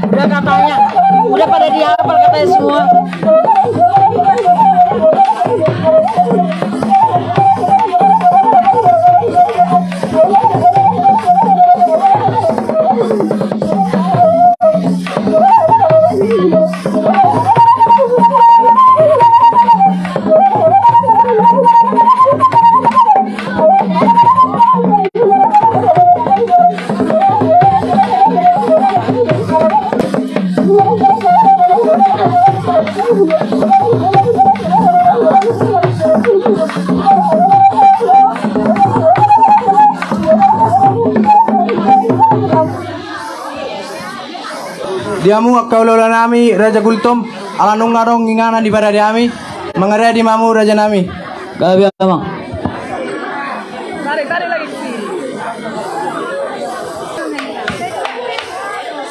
Udah katanya, udah pada dihafal katanya semua. Diamu akaulola nami Raja Gultom alanung ngarong ngingana di pada diami mengerea di mamu Raja nami. Gabi amang. Tarik lagi ke sini.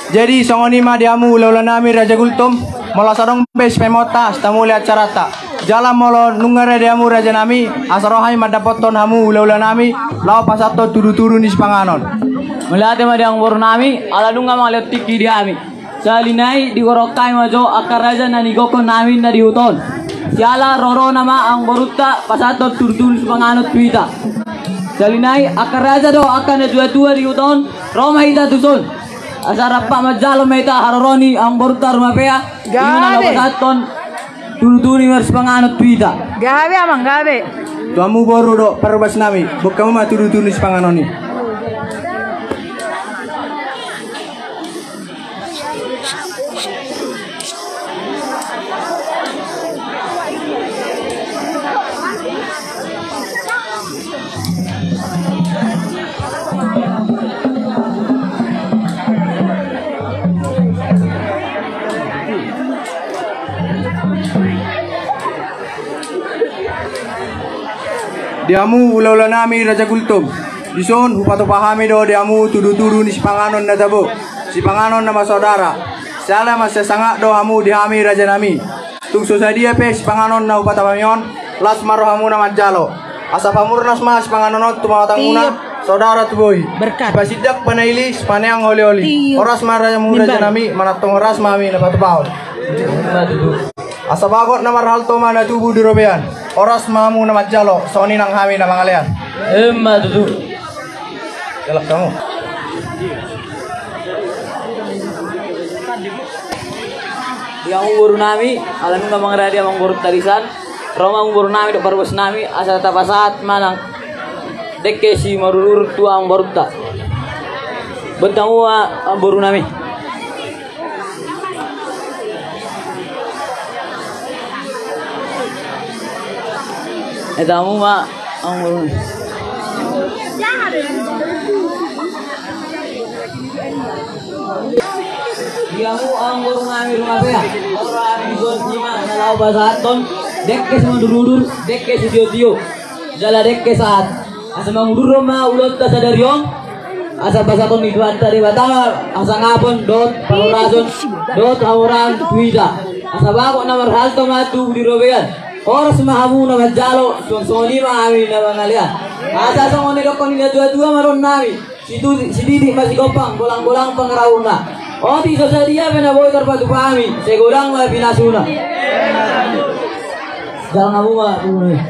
Jadi songoni ma diamu ulola nami Raja Gultom mola sarong bes pemota tamu lihat carata. Jalan molo nungare diamu Raja nami asarohai madapoton hamu ulola nami lau pasato turu-turu nis panganon. Melihat ma diang boru nami ala nunga malihat tiki diami. Salinai di gorokai majo akar raja nani goko nami na diuton. Siala roro nama ang boruta pasato turtul panganut tuita. Salinai akar raja do akan na dua diuton Roma ita tuson. Asara pa majalo meta haroroni ang boruta rumapea. Gimana pasaton turtul mers panganut tuita. Gabe amang gabe. Tuamu boru do parubas nami bukamu ma turu-turu nis panganoni. Diamu ula-ula nami Raja Gultom. Dison hupato pahami do diamu tudu-tudu ni si panganon na tabo. Si panganon nama saudara. Siala mas sesangak do hamu dihami Raja nami. Tung sosadia pe si panganon na hupata pamion. Las maro hamu nama jalo. Asa pamurnas mas panganonot tumatanguna saudara tu boy. Berkat. Pasidak panailis paneang oli-oli. Oras maraja mu Raja nami manatong oras mami na batu baul. Asa bagot na marhal to mana tubuh dirobean. Oras mamu na majalo, soni nang hami na mangalian. Emma tutu. Galak kamu. Yang boru nami ala nunga mangradi amang boru tarisan. Roma boru nami do parubas nami asa tapasat manang dekke si marurur tuang boruta. Bentamu ang boru nami. Etamu ma ang boru. Diamu ang boru nami rumah saya. Orang bison lima nalau basaton. Dekke sama durudur, dekke si dio jala dekke saat asa mangudur ma ulot ta sadariong asa basaton ni dua tadi batama asa ngapon dot palurason dot orang tuida asa bako na marhalto matu di robean oras mahamu na majalo soni ma ami na bangalia asa songone dokon ni dua maron nami si didi masih gopang bolang-bolang pangarauna oti sosadia bena boy terpadu pami segorang ma binasuna. Jangan kamu mah boleh.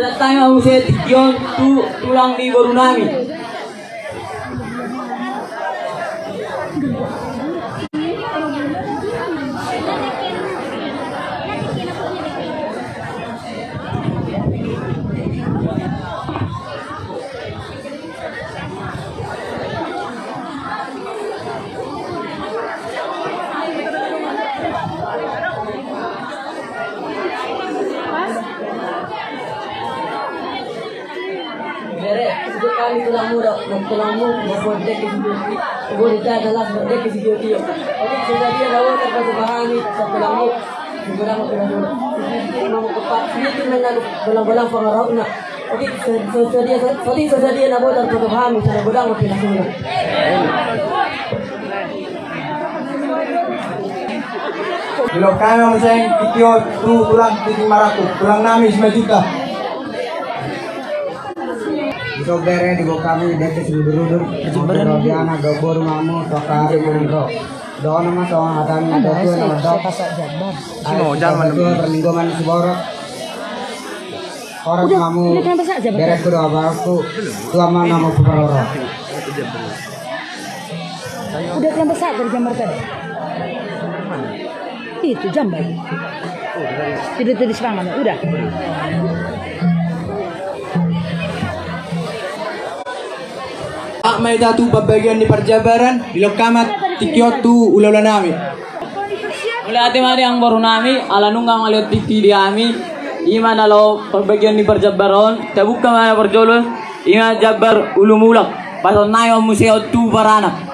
Datang mau saya tikion tulang di boru nami. Tulangmu membuat dek video, boleh dah dalam dek video. Jadi sudah dia bawa terpaksa bahani tulangmu Sigurang mo pinasulat. Mau kepak sedikit mengalu belang-belang pengarau na. Oke, sedia na bodan patuhami sa gudang mo pinasulat. Bilo kami masing tikyo tu tulang titing maraku. Tulang nami 5 juta. Ito bere di kami dete sudur-sudur. Pero dia na gobor mamu tokari mangro. Doon naman sa mga hatang na doon na dok. Sino jangan perlingkungan seborok. Orang kamu beres kudu abaku. Tuama nama peroro. Udah terlambat saat dari gambar tadi. Itu jamban. Tidak tadi serangan, udah. May datu pembagian di perjabaran di lokamat tikyo tu ulaulan nami. Mulai hati mari yang baru nami ala nunggang aliot tiki di ami. Ima nalo pembagian di perjabaran terbuka mana perjolo. Ima jabar ulumulak. Pasal nayo museo tu baranak.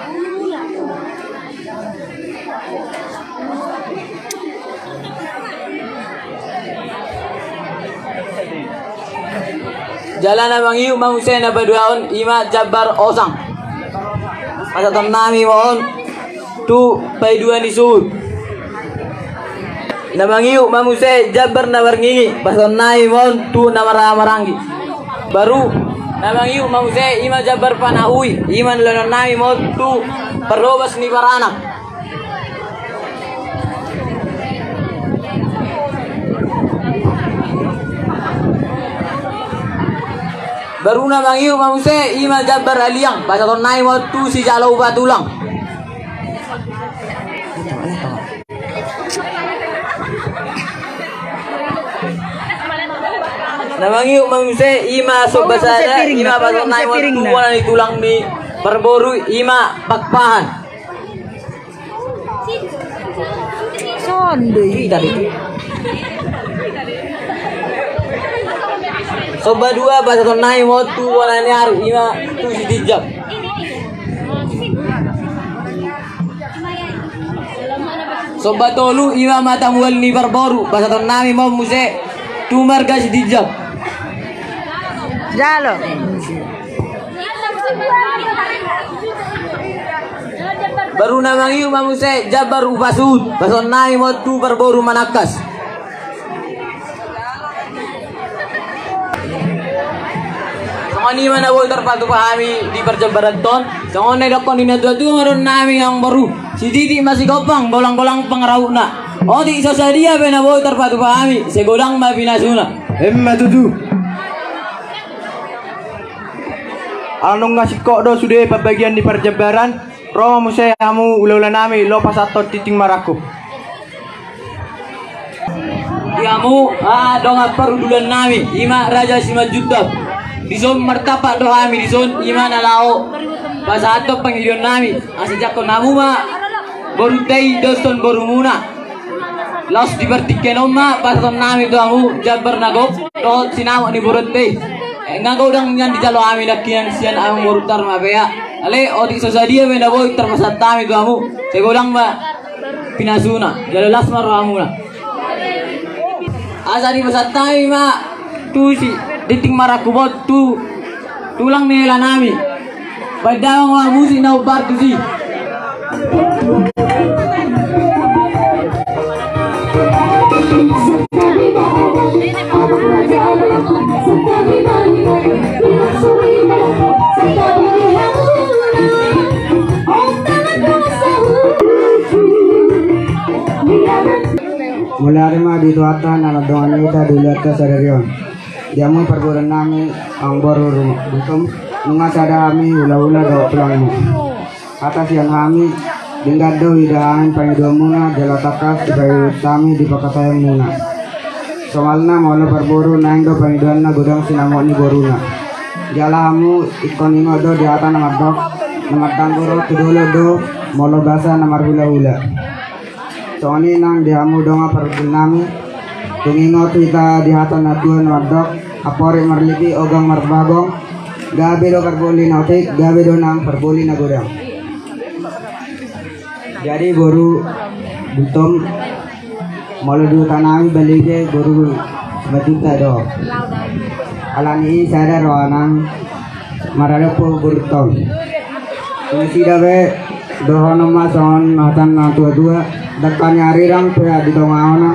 Jalan abang iu mau saya na baduaon ima jabar osang. Asa tam nami mohon tu paiduan isu. Nabang iu mau saya jabar na barngingi pason nai mohon tu na marangi. Baru nabang iu mau saya ima jabar panaui ima lanon nami mohon tu perlobas ni baranak. Baru na mangiu mamuse ima jabar aliang pasal nai waktu si jalau batulang. Na mangiu mamuse ima sobasada ima pasal nai waktu wala ni tulang ni perboru ima pakpahan. Sonde tadi. Soba dua pasal nai waktu wala ni haru ima tu si dijab. Soba tolu ima mata mual ni perboru pasal nai mau muse tu marga si dijab. Jalo. Baru namang iu mamuse jabar upasud pasal nai waktu perboru manakas. Ni mana boleh terpatu pahami di perjabaran ton. Jangan ada kon ini tuh ngaron nami yang baru. Si Titi masih kopang bolang-bolang pengrauna. Oh di sasadia bena boleh terpatu pahami. Segodang ma binasuna. Emma tutu. Anong ngasih kok do sudah pembagian di perjabaran. Roh musai kamu ulaulan nami lo pas atau titing maraku. Kamu dong perudulan nami. Ima raja 5 juta. Dison martapak do kami dison imana lao pas ato pangilion nami asejak ko namu ma baru tei doson baru muna los dibertiken oma pas ton nami do amu jabar nagop do sinama ni borente ngago dang nyan di jalo ami lakian sian ang morutar mabea ale odi sosadia me na boy terpasat tami do amu segodang ba pinasuna jalo las maro amu na asari pasat tami ma tu si diting marakubot tu tulang nila nami padang wa musi na ubar tu si Mulai hari mah di tuatan anak doang kita dulu ke sadarion. Dia mau perbulan nami ang baru bukan nungas ada kami ula-ula do tulangmu. Atas yang kami tinggal do hidangan pangidua muna jelatakas bayi kami di pakatayang muna. Soalnya mau perburu naing do pangiduan na gudang sinamok ni boruna. Jalamu ikon ingo do di atas nama dok nama tangguro tudolo do molo basa nama hula-hula. Soalnya nang diamu donga perbul nami tungingo kita di atas natuan wadok apore marlipi ogang marbagong gabe do karbuli nautik gabe do nang perbuli na gudang. Jadi baru butom malu tanami balige guru bajuta do alani sada roanang marada po burtong ini sida be dohono mason hatan na tua dakkan nyari rang pea di tongaona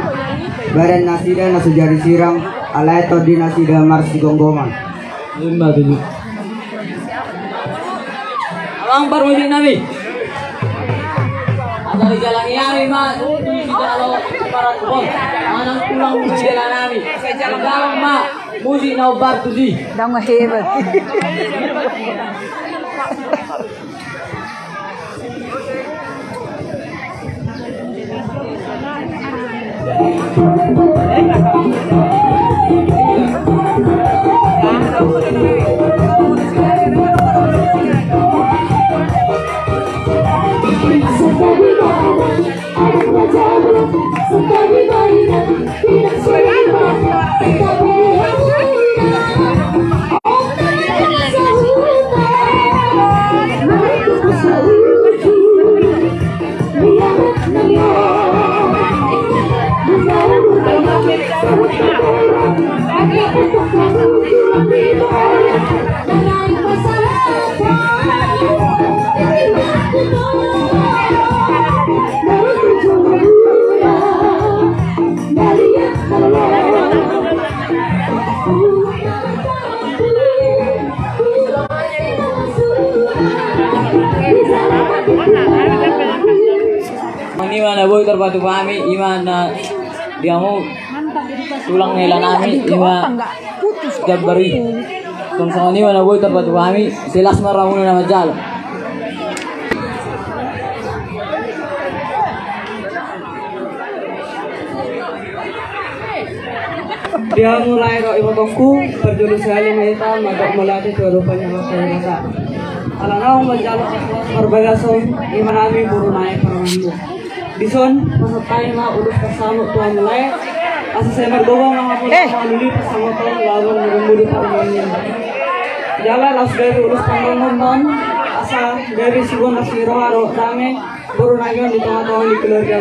badan nasida nasujari siram alai to di nasida marsi gonggongan lima dulu abang baru di nabi ada di jalan yami ma di jalan para kubon anang pulang di jalan nami jalan ma musi nau bar tuji Dong hebat. Iman boy terbatu kami iman dia mau tulang nela nami iman jabari sama ini mana boy terbatu kami silas maramun nama jalan dia mulai kok ibotongku berjulus sekali meta magak melatih kehidupannya masyarakat alanau menjaluk berbagason iman kami buru naik permandu Dison, pesertai ma urus kesamuk tuan mulai asa saya bergowong sama pun maluli pesama tuan lawan mengemudi permandu jalan as dari urus panggung asa dari sigon nasiro aro dame buru nagion di tengah-tengah di keluarga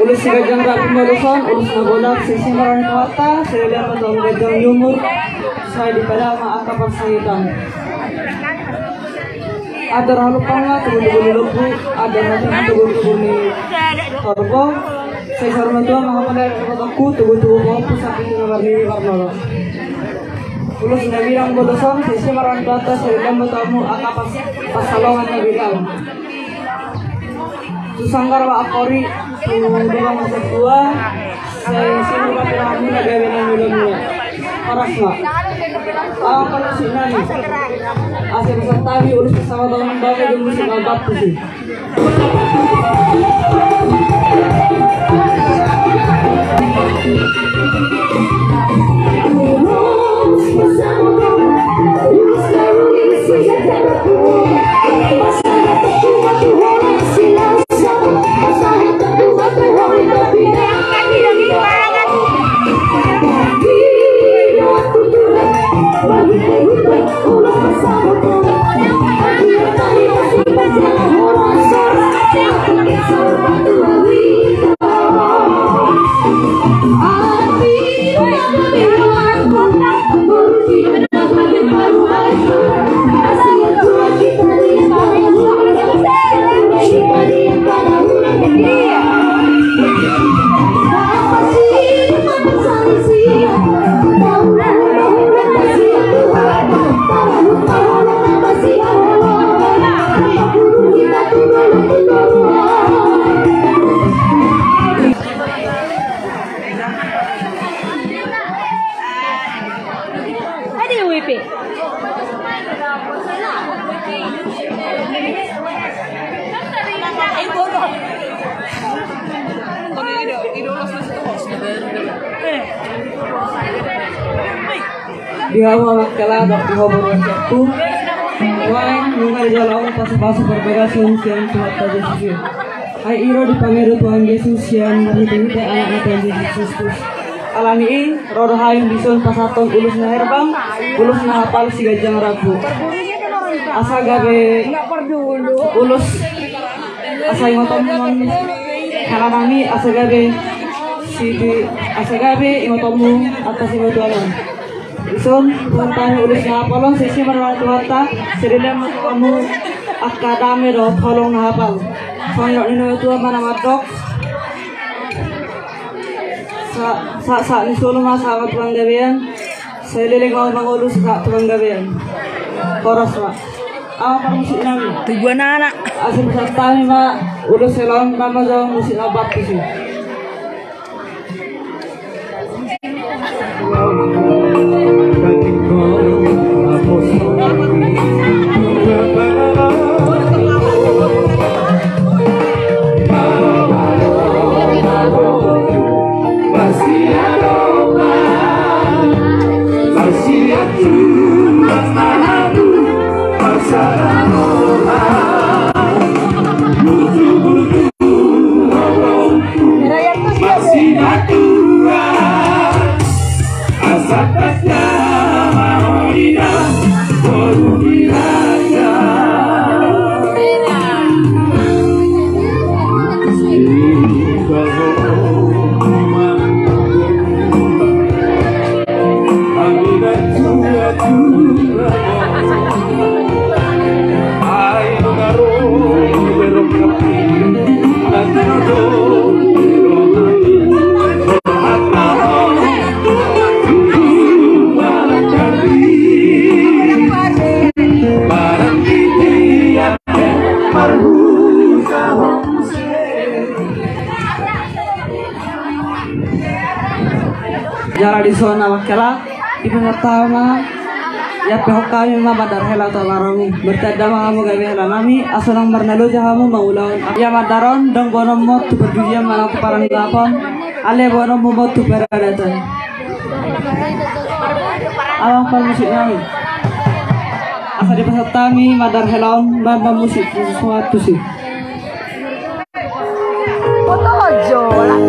ulus si gajang rapi meluson ulus nagodak sisi marani kawata saya lihat betul gajang nyumur saya di pada ma akapar sangitan ada halu panga tunggu lupu ada tunggu ni korbo saya sarung tua mahapada kotaku tunggu mau pusat itu warni warna ulus nabirang bodosong sisi marani kawata saya lihat betul akapar pasalongan nabirang susanggar wa akori dua masa tua saya sini pakai ramu nagawe mula parasma apa sih nani asal beserta urus bersama teman bapak dan musik albab sih di awal kala dok di hobor waktu wang nungal jalan pas berbeda yang Tuhan Yesus hai iro di pangeran Tuhan Yesus yang menghidupkan anak Tuhan Yesus Kristus alani rodo hayung bison pasaton ulus na herbang ulus na hafal si gajang ragu asa gabe ulus asa ngotom mon kalanami asa gabe si asagabi imotomu atas imotomu. Ison tuhan ulis ngapalon sisi marwal tuhata sirilem kamu akadami do tolong ngapal. Soalnya ini itu mana matok. Sa ni solo mas sama tuang gabian. Saya leleng mau ulus sa tuang gabian. Koros ma. Apa musik nami? Tujuan anak. Asal serta ni ma ulus selong mama jauh musik abad tu. Jara di zona wakala ibu pertama ya pihak kami madar hela tawarami bertada mahamu gawe hela nami asalang marnalo jahamu maulawan ya madaron dong bonom mot tu berdunia mana keparang lapon ale bonom mot tu beradatan awang pal musik nami asa di peserta mi madar helaon bamba musik sesuatu sih Foto aja lah.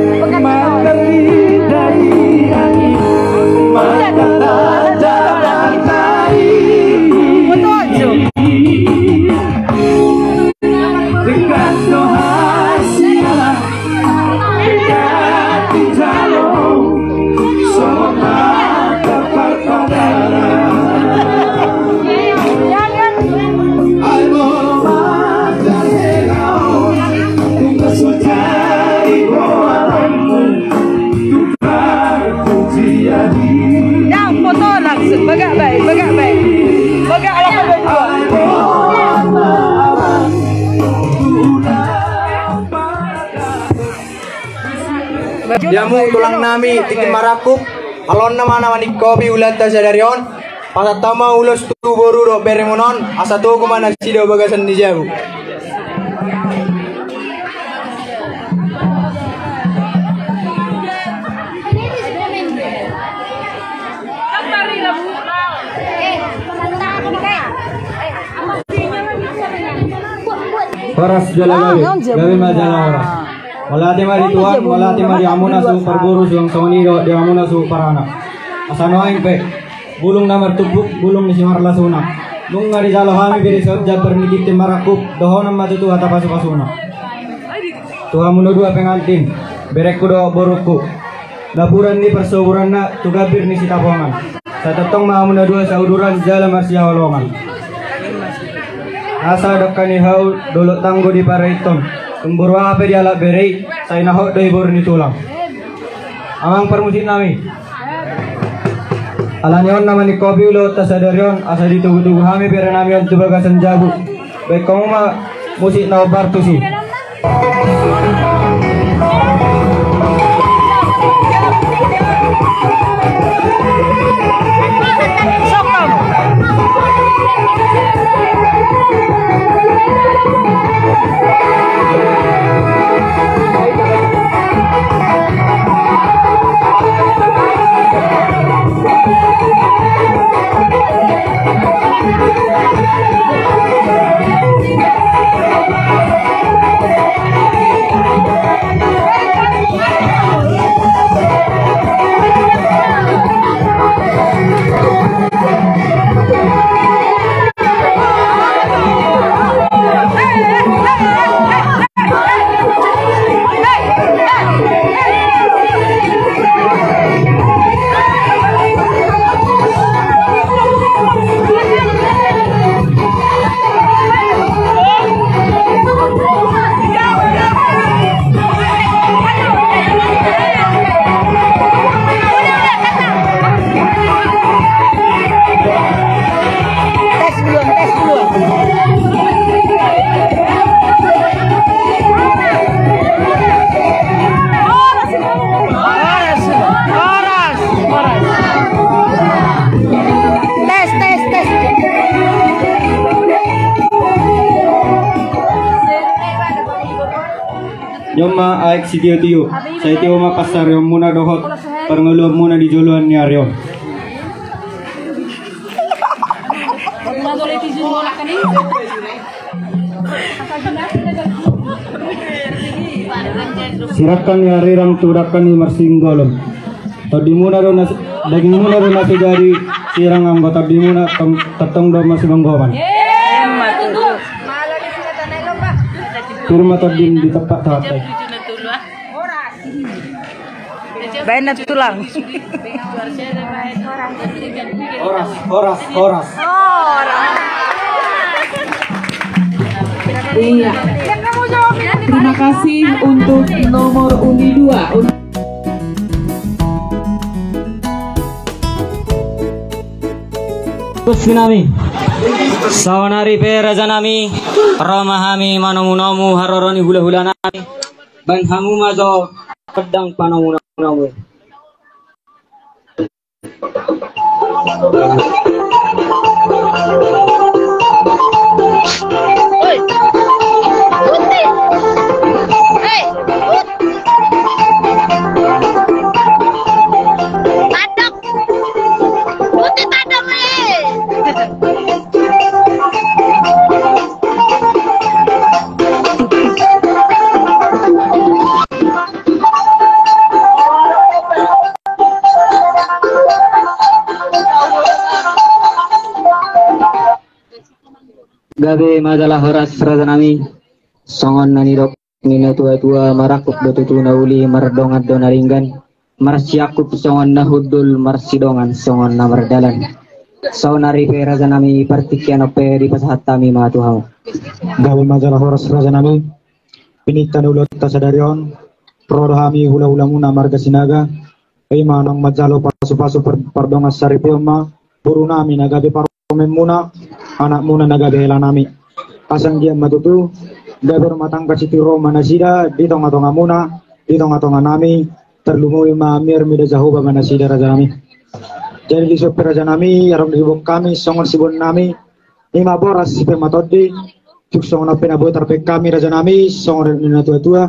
Bagak baik. Bagak ala kedua. Diamu tulang nami tiki marakup alon nama nama nikobi ulat tasadarion pasat tama ulos tu boru do beremonon asa tu kumana sido bagasan di jabu. Paras jala gawe majala ora. Walati mari tuan, walati mari amuna su perburu suang sonido di amuna su parana. Asano aing pe. Bulung namar tubuk, bulung ni simar lasuna. Nung ngari jalo kami beri sojab bernikip timarakup, dohonam matu tu hata pasu pasuna. Tuhan munu dua pengantin, berekku do boruku. Lapuran ni persoburan na tugabir ni sitapongan. Sa tetong maamuna dua sauduran jala marsia walongan. Asa dokani hau dolok tanggo di paraiton. Tumbur apa dia lak berei, saya nahok doi bor ni tulang. Amang permusit nami. Alanyon nama ni kopi ulo tasadarion asa ditugu-tugu hami bere namion tubagasan jabu. Baik kamu mah musik nau bartusi. Nyoma aik si tiyo-tiyo. Sa itiyo mapasar yung muna dohot. Parangulog muna di juluan ni Aryo. Sirakan ni arirang turakan ni Marsinggolom. Tadi muna ro na daging muna ro na dari sirang ang tadi muna tatong do masih banggoman. Firma tadi di tempat tatay. Bayan na tulang. Horas. Iya. Terima kasih untuk nomor undi 2. Nami sawanari pe raja nami ramahami manomu haroroni hula nami ban hamu mazo pedang panomu namu gabe majalah horas raja nami songon nani rok nina tua marakuk betutu nauli mardongat donaringgan marsiakup songon nahudul marsidongan songon namardalan saunari pe raja nami partikian ope di pasahatami matuhau gawe majalah horas raja nami pinitan ulot tasadarion prodohami hula muna marga sinaga manong majalo pasu pardongas saripilma buru nami nagabe paromen muna anak muna nagabe hela nami pasang dia matutu gabe rumah tangga sitiro manasida di tonga muna di tonga nami terlumui mamir mida jahuba manasida raja nami jadi di sopir raja nami arong dibuk kami songon sibon nami 5 boras sipe matodi cuk songon ape nabo tarpe kami raja nami songon nina tua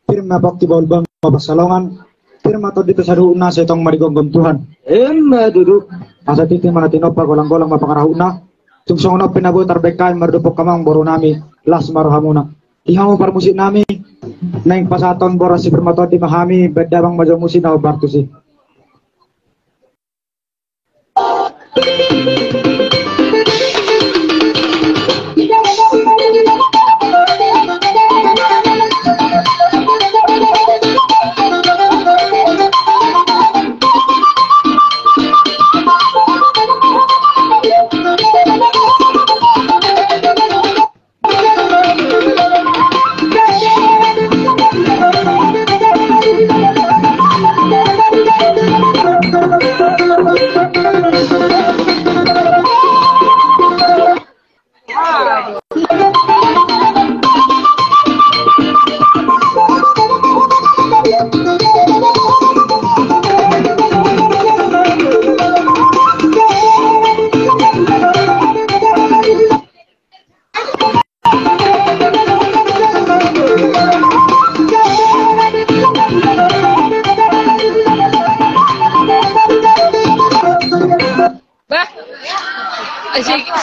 firma bakti baul bang pasalongan firma todi tesaduna setong marigonggom Tuhan emma duduk asa titi mana tinopa golang-golang mapangarahuna cuk songon ape nabo tarpe kami mardupok kamang boru nami las marohamuna ihamu par musik nami naing pasaton boras si firma todi mahami bedabang majo musik na bartusi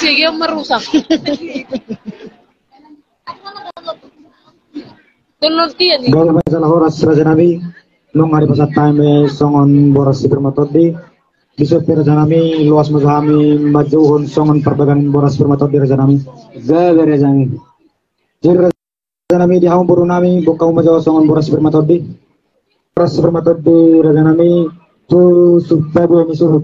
Sige merusak. Tunod tiyan eh. gawe majalah horas raja nami nung hari pasat time songon boras si permatodi di sopir raja nami luas mazahami majuhon songon perbagan boras permatodi raja nami gawe raja nami jadi raja nami di haum buru nami bukau majaw songon boras permatodi raja nami tu subabu misurut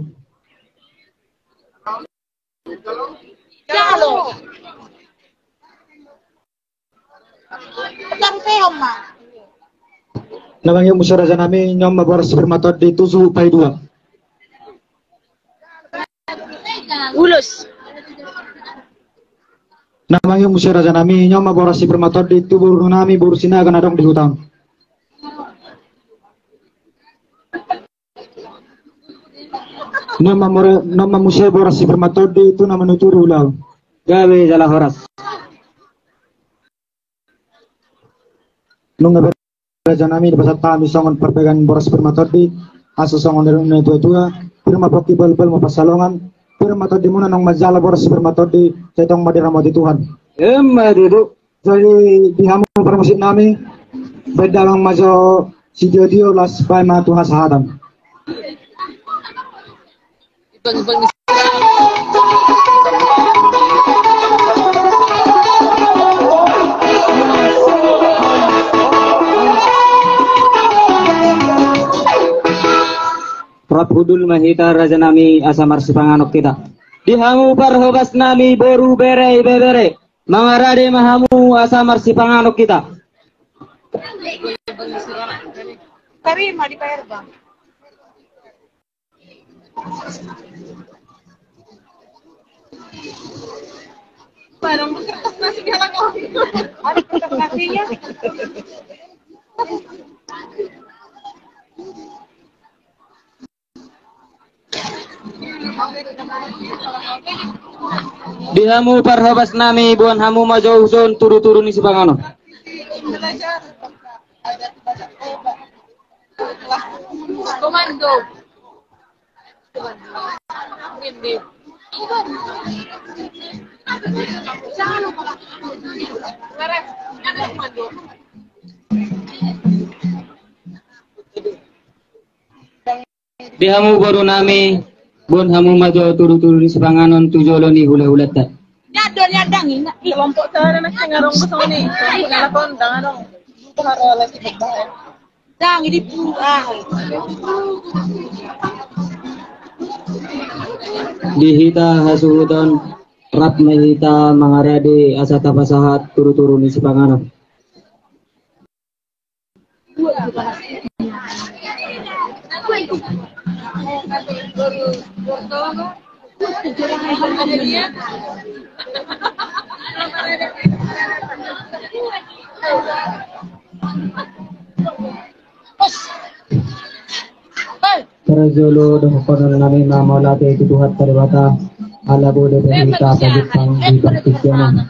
namang yung musa raja nami nyom maboras permatod di tusu pay 2 Ulos. namang yung musa raja nami nyom maboras permatod di tubur nami buru sinaga nadong di hutang nama musa boras permatod di itu nama nuturu ulang gawe jalah horas nung raja nami pasat kami songon perpegan boros permatodi aso songon dari tua firma poki bal mapasalongan firma todi muna nong majala boros permatodi setong madira mati Tuhan duduk jadi dihamu permusik nami bedalang majo si jodio las pai ma Tuhan sahadam Prabhudul mahita raja nami asamar sipanganok kita. Dihamu parhobas nami boru bere bebere. Mangarade mahamu asamar sipanganok kita. Terima dibayar bang. Barang kertas nasi galak kok. Ada kertas nasinya. Dihamu parhobas nami buan hamu majo usun turu-turu ni sipanganok. Komando. Dihamu boru nami buan hamu majo turu-turu ni sipanganon tujolo ni hula-hulat ta. Nyadang ina. Kelompok sana nak ngarong ko sa ni. Ngalakon dangarong. Para lagi bahay. Dang ini pura. Dihita hasuhudan rap mahita mangarade asata pasahat turu-turu ni sipanganon. Terjolo doh konon nami mamalate tuduhat teribata ala bode berita pagitang di pertikyanan.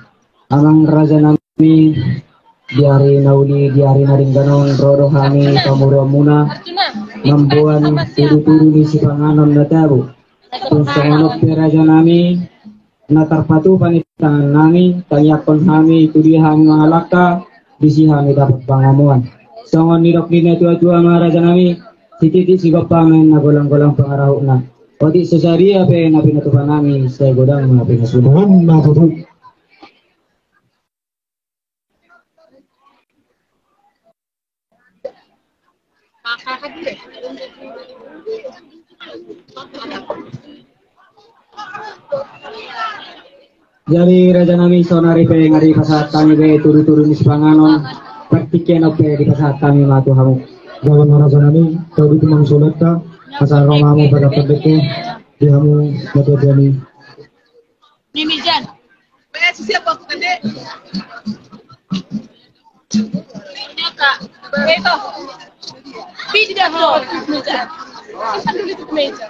Amang raja nami diari nauli diari naringganon rodo kami pamuro muna membuan turu-turu di sipanganon natabu. Terus raja nami natarpatu panitangan nami tanyakon kami tudihan mahalaka bisi kami dapat pangamuan. Songon nirok dina tua-tua mga raja nami titi sigop pamen na golang-golang pangaraho na. Pati sa sariya pe na pinatupan namin sa godang mga pinasudahan mga tutut. Jadi raja nami sonari pe ngari pasat kami be turu-turu ni sipanganon praktikyan o pe di pasat kami matuhamu. Jalan raja nami kau itu mangsulat ka asal romamu pada pendeknya dihamu mata jani. Mimi Jan. Siapa aku kende? Ini kak. Itu. Biji dah lo. Meja. Satu itu meja.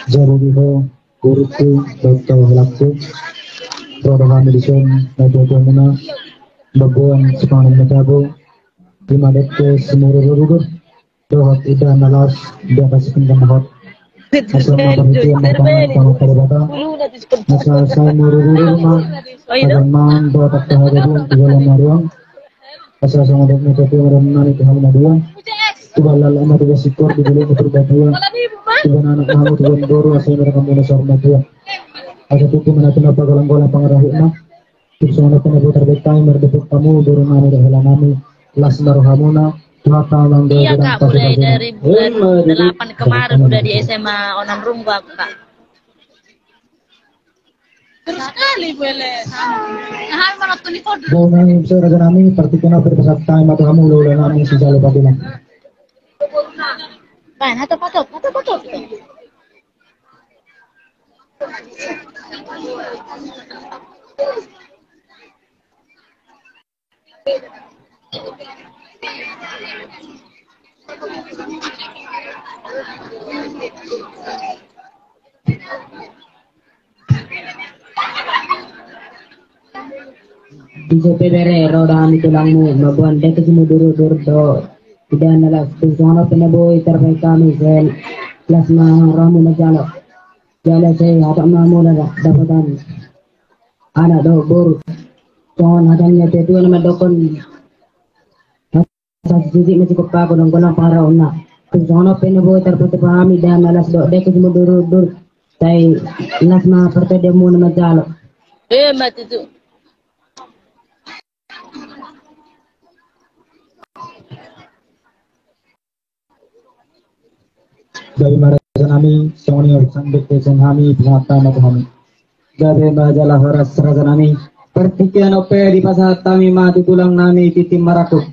Jadi diho kuritu dokter laku program medicine nato muna baguan sepanang matago lima dekke semuru rugur dohot ida nalas dia kasih pinggan hot asal maperhatian matang sama kalibata asal saya muru-muru mah man doa tak tahadaduan tigalan maruang asal sama dek metode merenani tuhan maduan tubalal amat juga sikor di dulu berbatuan tuban anak kamu tuban boru asal mereka muna sorma tuan ada tuku menatun apa golang-golang pangarahuna Tuksana penabu terbetai merdepuk kamu burung nami dahalan nami las maruhamuna mata langga Iya kak, mulai dari bulan 8 kemarin udah di SMA Onam Runggu aku kak. Terus sekali boleh. Nah, mana tuh nih kode? Bunga saya raja nami partikan apa bersat time atau kamu ulah nami sisa lupa bilang. Ban, atau patok. Bisa pedere rodahan tulangmu mabuan dek sumudur-dur do tidak nalas tusono penaboy terbaik kami sel plasma ramu majalo jala saya hatak mamu dapatan anak do bor sohon hadannya tetu nama dokon sisi masih kepa kodong kolang para una tusono penaboy terbaik kami dan nalas do dek sumudur-dur saya plasma pertedemu nama jalo mati tu. Dari marajan kami songoni sambit kesan kami bhata mat kami dari majalah horas rajan kami pertikian ope di pasar kami mati tulang nami titim marakut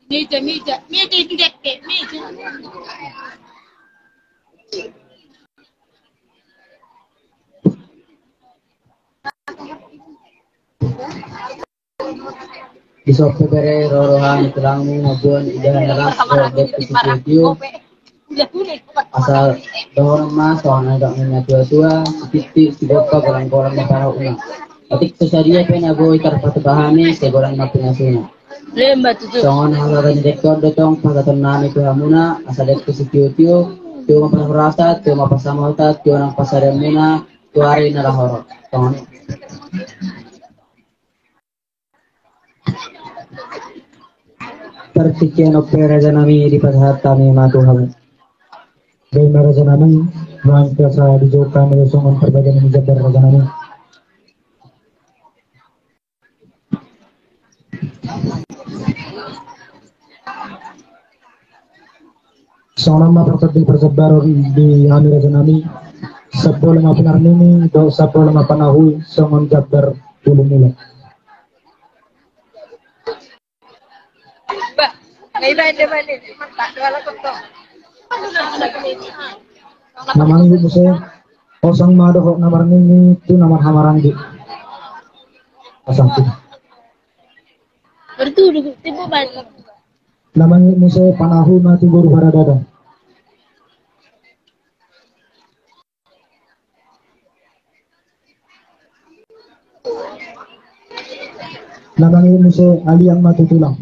Mija itu dekke, mija. Isok pepere rorohan tulangmu mabuan idahan nalas do dek sisitiu asal dohon mas sohon agak menyatu tua titik siboka gorang-gorang para una atik sesadia pen ago ikar patu bahami segorang mati nasuna Lemba tu. sohon halaran dekor dotong pagaton nami ku hamuna asal dek sisitiu tiu mapas rasa tiu mapas samota tiu nang pasaremuna tiu ari narahoro sohon pertikian opera janami di pasar kami matu hamu dari marajan kami ruang kuasa di jauh kami songon perbagian menjabar rajan kami songon ma pertati persebar di kami rajan kami sepuluh lima benar nini do sepuluh lima panahui songon jabar bulu mula namang ibu saya osang mado kok namar ini itu namar hamaran di asam tu Bertudu tipu balik. namanya Musa panahu mati guru haradada. Namanya Musa ali yang mati tulang.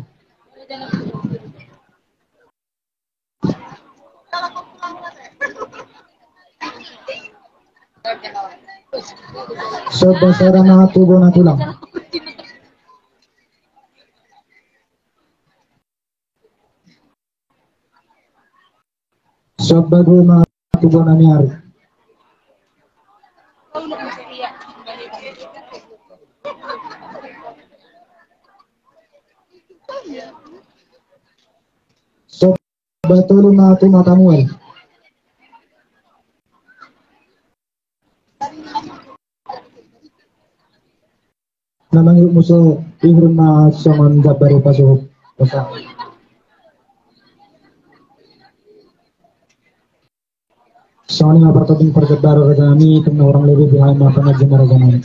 Saudara na tubuh na tulang. Sabago na tubuh na niyari. Betul na tumatamuel. Namanya musuh ihrum na saman gabari pasuhuk basa. Soalnya apartating persebar raja nami itu orang lebih behind apa najem raja nami.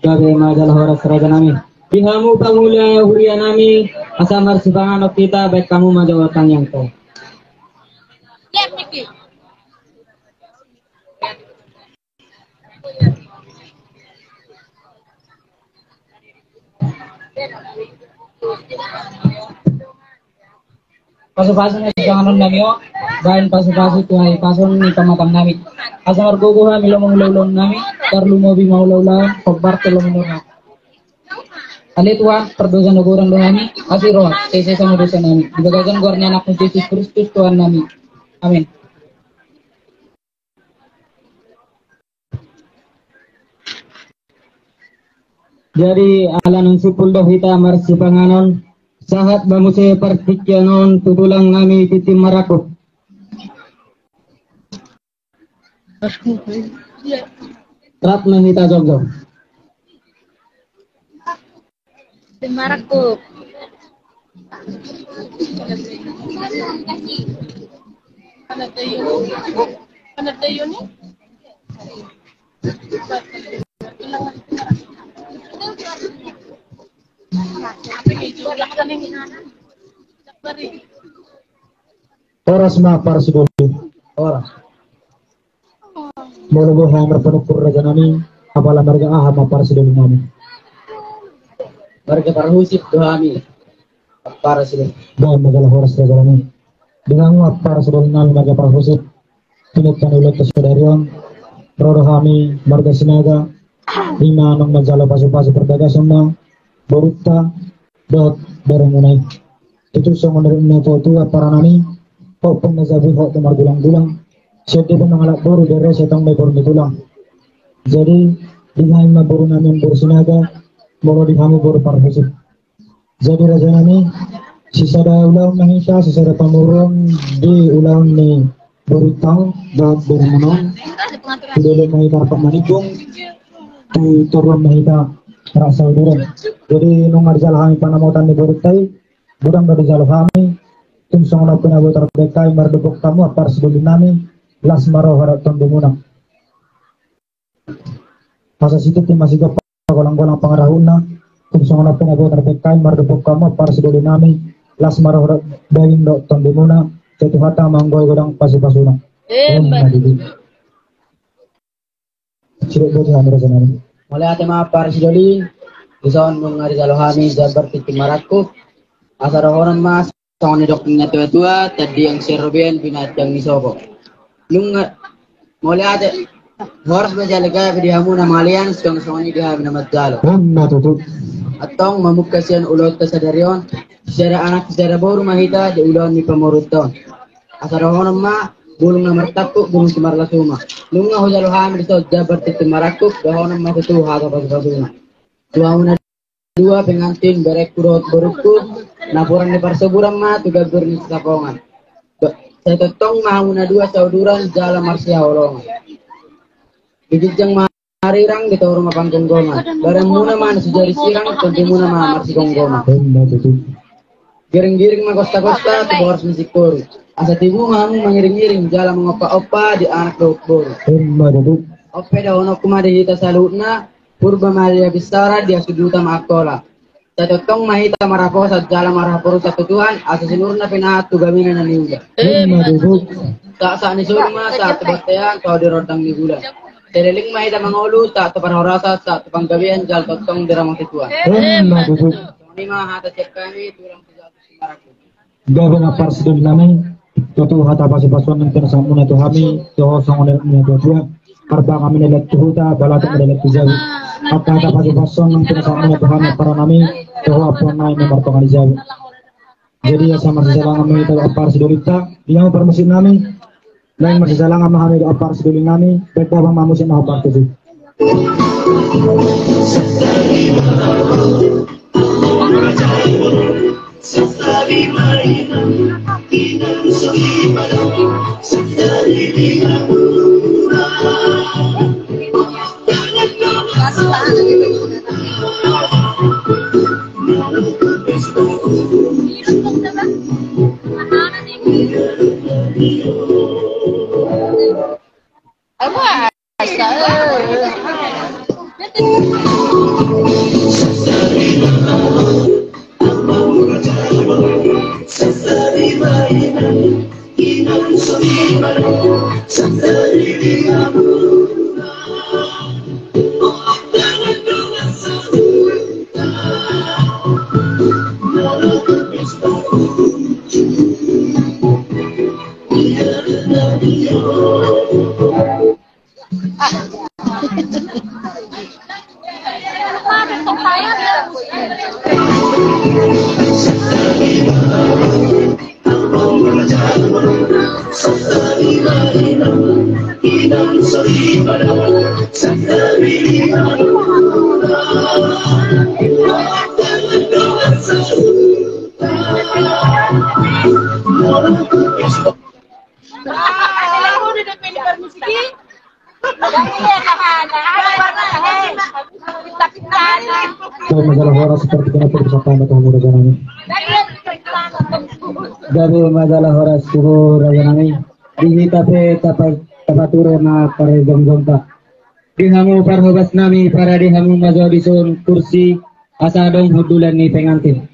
Gabe majalah horas raja nami. Pihamu pangulia huria nami asamar sibangan kita baik kamu majawatan yang kau. Pasu-pasu na janganon nami o dahil pasu-pasu ito ay pasun ni kamatang nami asa marguguha milo mangulawlaw nami karlumobi maulawlaw pagbarte lumunor na alituan perdosa nagurang nami asiro kaysa sa madosa nami digagagan guar niya anak ng Jesus Kristus Tuhan nami amin. Jadi ala ng sipul daw hita marsi panganon sahat bamuse partikyanon tutulang nami titim marakot. Rat mahita jogjo. Marakot. Ano tayo ni? Oras ma para sidoli. Oras. Mulugo hamar penukul raja nami. Apala marga ma para sidoli nami. Marga para husip dohami. Para sidoli. Dan magalah oras raja nami. Dengan para sidoli nami marga para husip. Pinutkan ulat kesudarion. Rodo kami marga sinaga. Lima nang menjala pasu-pasu perdagangan na. Borutta. Dot beremunai. Itu semua dari itu para nami. Kau pun nazabi kau temar gulang-gulang. Siapa pun mengalak boru dari setang may boru ditulang. Jadi dengan boru nami boru sinaga, boru di kami boru parhusip. Jadi raja nami sisada ulang mahisya, sisada pamurung di ulang ni boru tang dan boru menong. Tidak mahita dapat manikung, tu turun mahita rasa uduran. Jadi nung arjal kami panamutan ni boru tay, budang dari jalo kami. Tim songona penabot terdekai mardepok tamu apar sedulur nami las maro harap tondemuna. Masa situ tim masih gapa golang-golang pangarahuna. Tim songona penabot terdekai mardepok tamu apar sedulur nami las maro harap daging dok tondemuna. Jatuh hata manggoy godang pasu-pasuna. Sirik boti kami rasa nami. Mulai ate ma para sidoli. Ison mengari jalohami jabar titik maratku. Asar orang mas. Tahun dok na tua tadi yang serbian binatang ni sobo. Nung mulai ada harus menjaga dihamu nama alian song ni dia nama jalo. Atong mamukasian ulot kasadarion secara anak secara baru mahita di ulon ni pamoruton. Asarahonan ma bulung na martakuk bulung simarla suma. Nung ho jalo hamil so jabar titik marakuk dahonan ma tu haga pas-pasuna. Tuauna dua pengantin berek kurot berukku napuran di parseburan mah tugas bernis kapongan. Saya tetong mahuna dua sauduran jalan marsia holongan. Bijijang marirang di tawar mapang gonggongan. Barang muna man sejari sirang konti muna mah marsi gonggongan. Giring-giring mah kosta-kosta tu harus misikur. Asa tibu mahamu mengiring-giring jalan mengopa-opa di anak dokter. Ope dahono kumadi hita salutna. Purba Maria Bistara dia suduta makola. Tatotong mahita marapo sa jalan maraporo sa tutuhan asa sinurna pinatu gamina na niuga. Tak ni surma sa tabatean kau dirotang ni gula. Teleling mahita mangolu tak taparhorasa sa tapanggabian jal totong diramang tutuhan. Ni mahata cek kami tulang sejatuh simaraku. Gabung apar sedul namin. Tutu hata pasu-pasuan ng tinasamuna to kami. Tuho sa ngunit niya tutuhan. Karba kami nilat tuhuta balatak nilat tujawi. At kata pasu-pasuan ng tinasamuna to kami para namin. Tuho apon na yung martongan ijawi. Jadi ya sama masasalangan kami ito apar sedulita. Yang mo permusin namin. Lain masasalangan kami ito apar sedulin namin. Beda bang mamusin na apar tuju. Masalah horas seperti kenapa bersama Tuhan Raja Nami. Gabi masalah horas suhu Raja Nami. Di tape tapature na pare gonggong ta. Di hamu parhobas nami para di hamu majo disun kursi asa dong hudulan ni pengantin.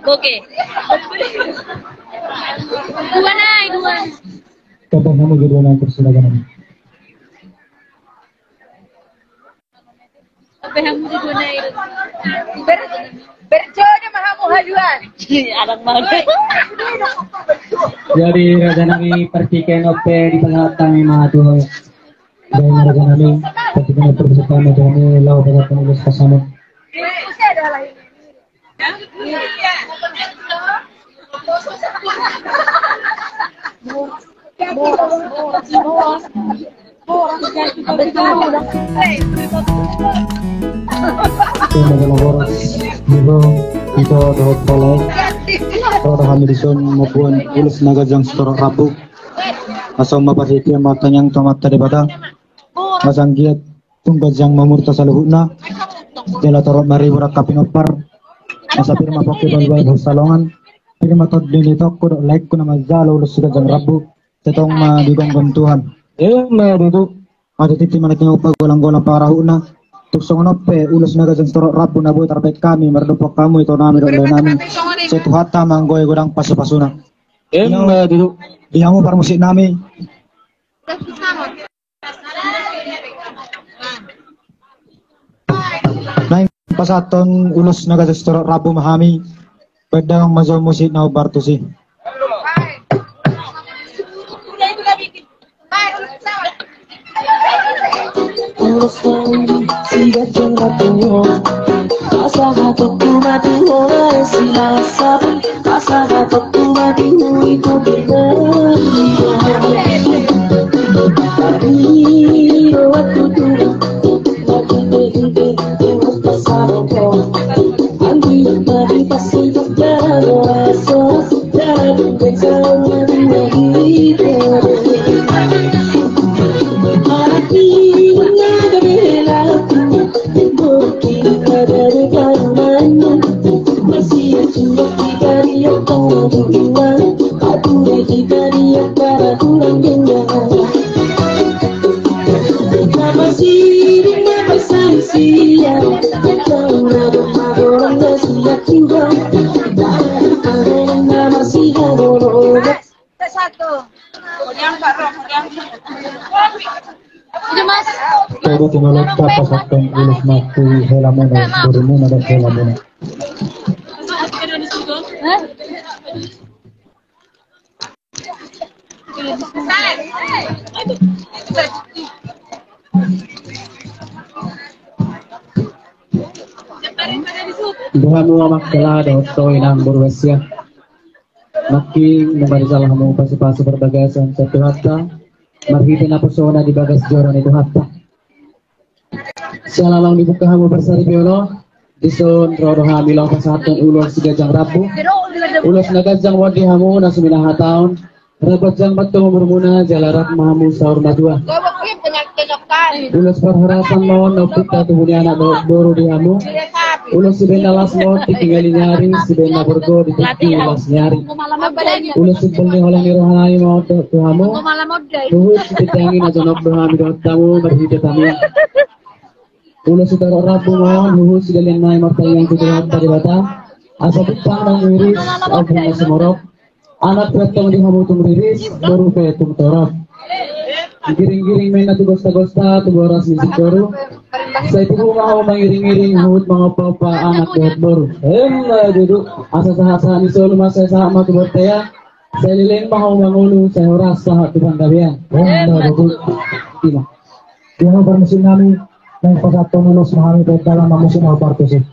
Oke. Dua naik dua. Kapan kamu kedua naik persilakan. Apa yang mau dua naik? Berjodoh mahamu hajuan. Anak banget. Jadi raja nami pertikan ope di tengah kami mahatuh. Dan raja nami pertikan ope bersama kami lau pada penulis kasama. Ito dapat pala para kami dison mapuan ulos nagajang setorang rabu asal mapasiti ang matanyang tomata debata masanggiat tunggajang mamurta sa luhuna jala torot mariburak kapinopar masa pirma pokibal bal salongan pirma tod dinitok ko like ko na mazalo ulos nagajang rabu setong madigong gantuhan dito matititi manating upag walang-walang para huna tuksong nope ulos na gajang storok rabu na buhay tarpet kami mardupok kamu ito namin doon namin sa tuhata manggoy godang pasupasuna dito diyan mo para musik namin naing pasaton ulos na gajang storok rabu mahami pwedang mazaw musik na ubartusi siga cengkatunya asa gatot mati ora silasa asa gatot mati itu benar waktu tu mati pasado andi mati pasti jalan rasa jalan bersama di Pero tinulog ka pa sa tong ulos na kuwi hela mo na buru mo na hela mo na. Duha mo amak kalado toy nang burwesya. Making namarisalah mo pasu-pasu berbagasan sa tuhata. Marhita na persona di bagas jora ni tuhata. Siya lamang dibuka mo bersari biolo. Dison rodo hamilang pasatong ulos sigajang rabu. Ulos nagajang wadi hamu na suminaha taon. Rabat jang bato murmuna jalarat mahamu saur madua. Ulos perharapan mo na kita tubunya anak boro di hamu. Ulos si benalas mo titingali nyari si benaburgo di tiki ulas nyari. Ulos si beli holang irohanai mo tu hamu. Tuhut si titangi na jonok dohami doh tamu berhita tamu. Ulos si tarok rabu mo tuhut si galian mai martayang kuduhat dari bata. Asa pitang nang iris abang na semorok. Anak petong di hamu tung riris baru petung torok. Giring-giring main na tugosta-gosta tugoras ni sikoro. Sa ito mau mangiring-iring hut mga papa anak buat baru. Duduk asa saha-saha ni solo masa sama tu bertaya. Sa liling mau mangulu sa oras sa tuban kabiyan. Duduk. Tima. Dia bermusim namin ng pasatong ulos mahami pa dalam mamusim ang partusin.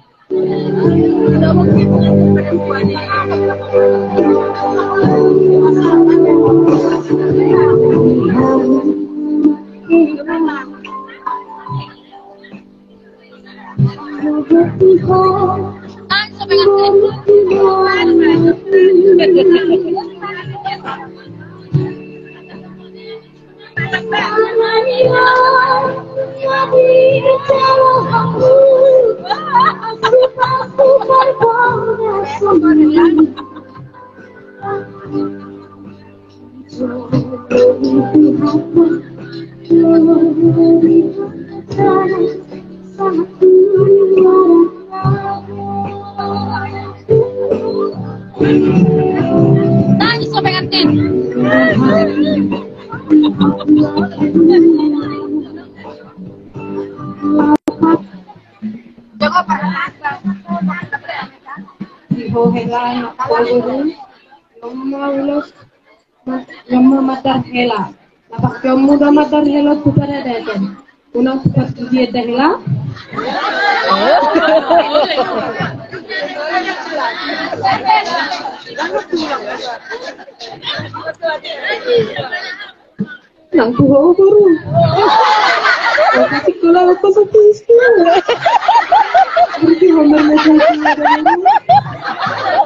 Lama matar hela, napak kamu dah matar hela tu pada datang. Unang seperti dia dah hela. Nang tuh baru. Kasi kalau aku sakit sikit. Berarti hamil macam tu.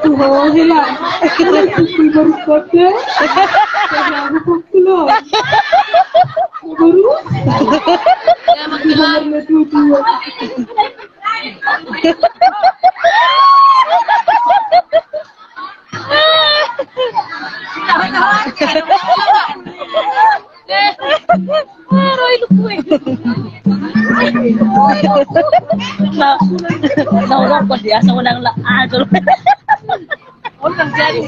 Tuh hela. Aku baru kota. Aku popular. Baru. Aku hamil tu. Naurang ko dia sa unang laadol. Dari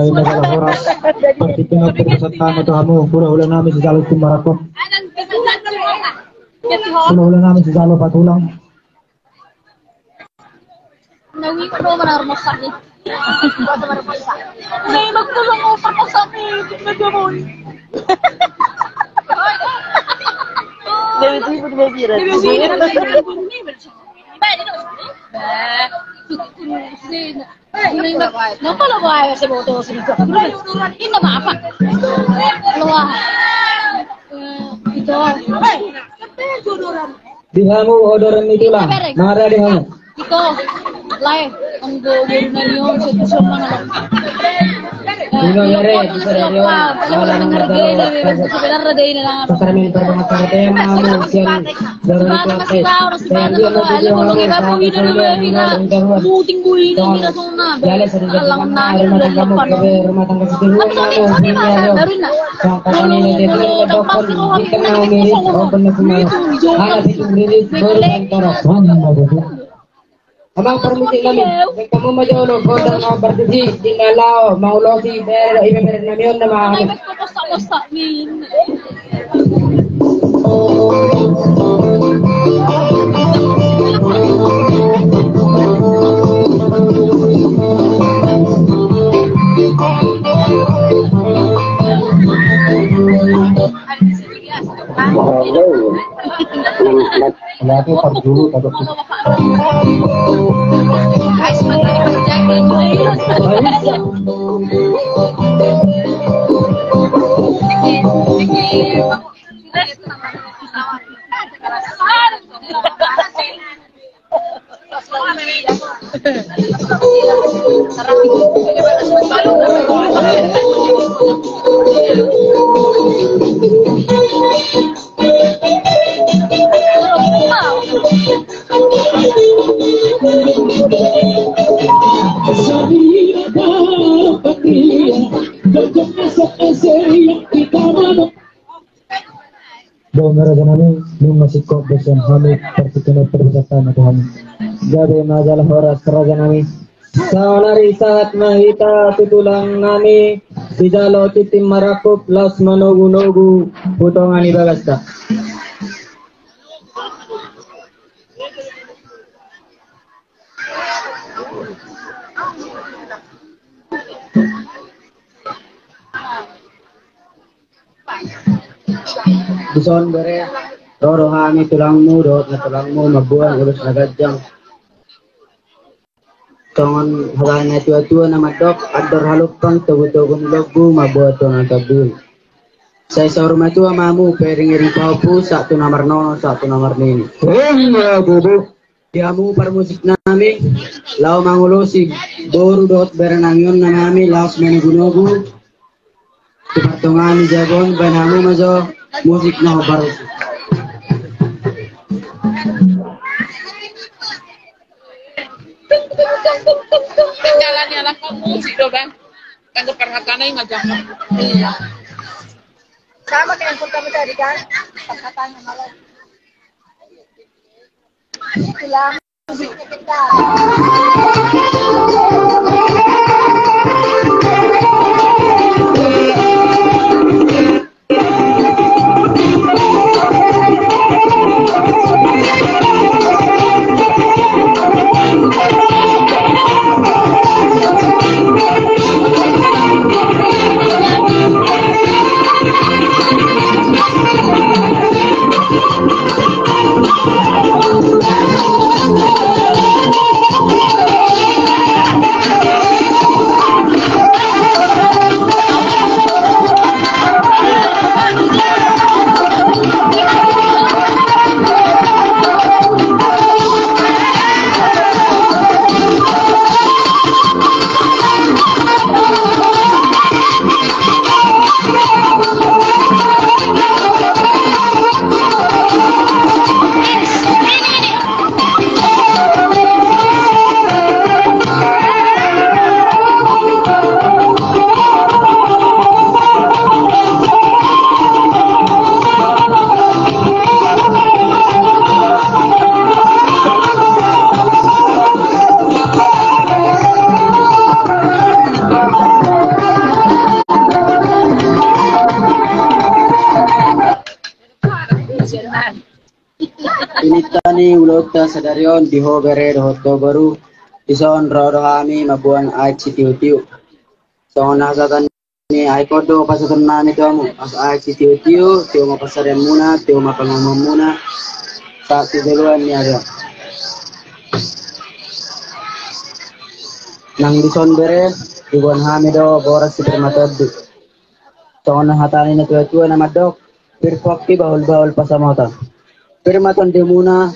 masalah horas, seperti tengah perkataan atau kamu, ulah namin si Jalur Timarakop. Ulah namin si Jalur Patulang. Nawi ko naman ang masak ni. May magtulong mo para sa akin. Nagawon. Dewi pun bebira. Napa lo bawa sa boto sa dito? Ito maapa. Luwa. Ito. Dihamu odoran itulah, nara dihamu. Ito. Lai, ang gawin na niyon sa kusong mga Uno yare, bisa dari awal pasaramin perbangan tema siang dari kelas dan dia mau video jalan sering rumah tangga situ Amang permisi namin, kamu majulo kodang mga berdisi, dinalaw, maulosi, pero imemerin namin yun na mga Lagi par dulu takut. Doon na raga namin yung masikop besan hamid partikunat perbesatan atau hamid. Jadi majalah horas raga namin. Sa nari saat mahita tutulang nami si Jalo Titim Marakop las manogu-nogu putongan ibagasta. Bison bere rorohami tulangmu dot na tulangmu mabuang ulus nagadyang tongon halanya tua-tua na madok ador halupang tugu-tugu nilogu mabuat na tabul saya saurma tua mamu pering ripau pu satu nomor nono satu nomor nini bubu diamu permusik nami lau mangulusi boru dot berenangyon na nami laos menigunogu Tupatungan jagon banamu mazo musik na baru. Jalan-jalan kamu musik do Ben. Kan perhatiannya ngajak. Iya. Sama kayak yang kamu tadi kan. Perhatiannya malah. Itulah musiknya kita. Initani ulota sadarion diho bere dohoto baru ison rodohami mabuan ai citiu-tiu. Songon hasakan ni ai kodo pasatan nami kamu as ai citiu-tiu tiu ma pasaren muna tiu ma pangomong muna tak tideluan ni ada. Nang dison bere dibuan hamido boras sipermatadu. Songon hatani na tua-tua na madok pirfakti bahul-bahul pasamota. Permatan demuna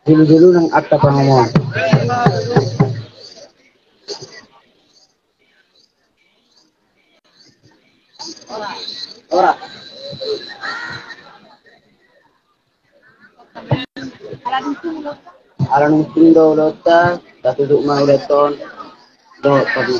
dulu-dulu nang akta pangomong. Ora. Alang tundo lota, tatuduk mau leton, do pagi.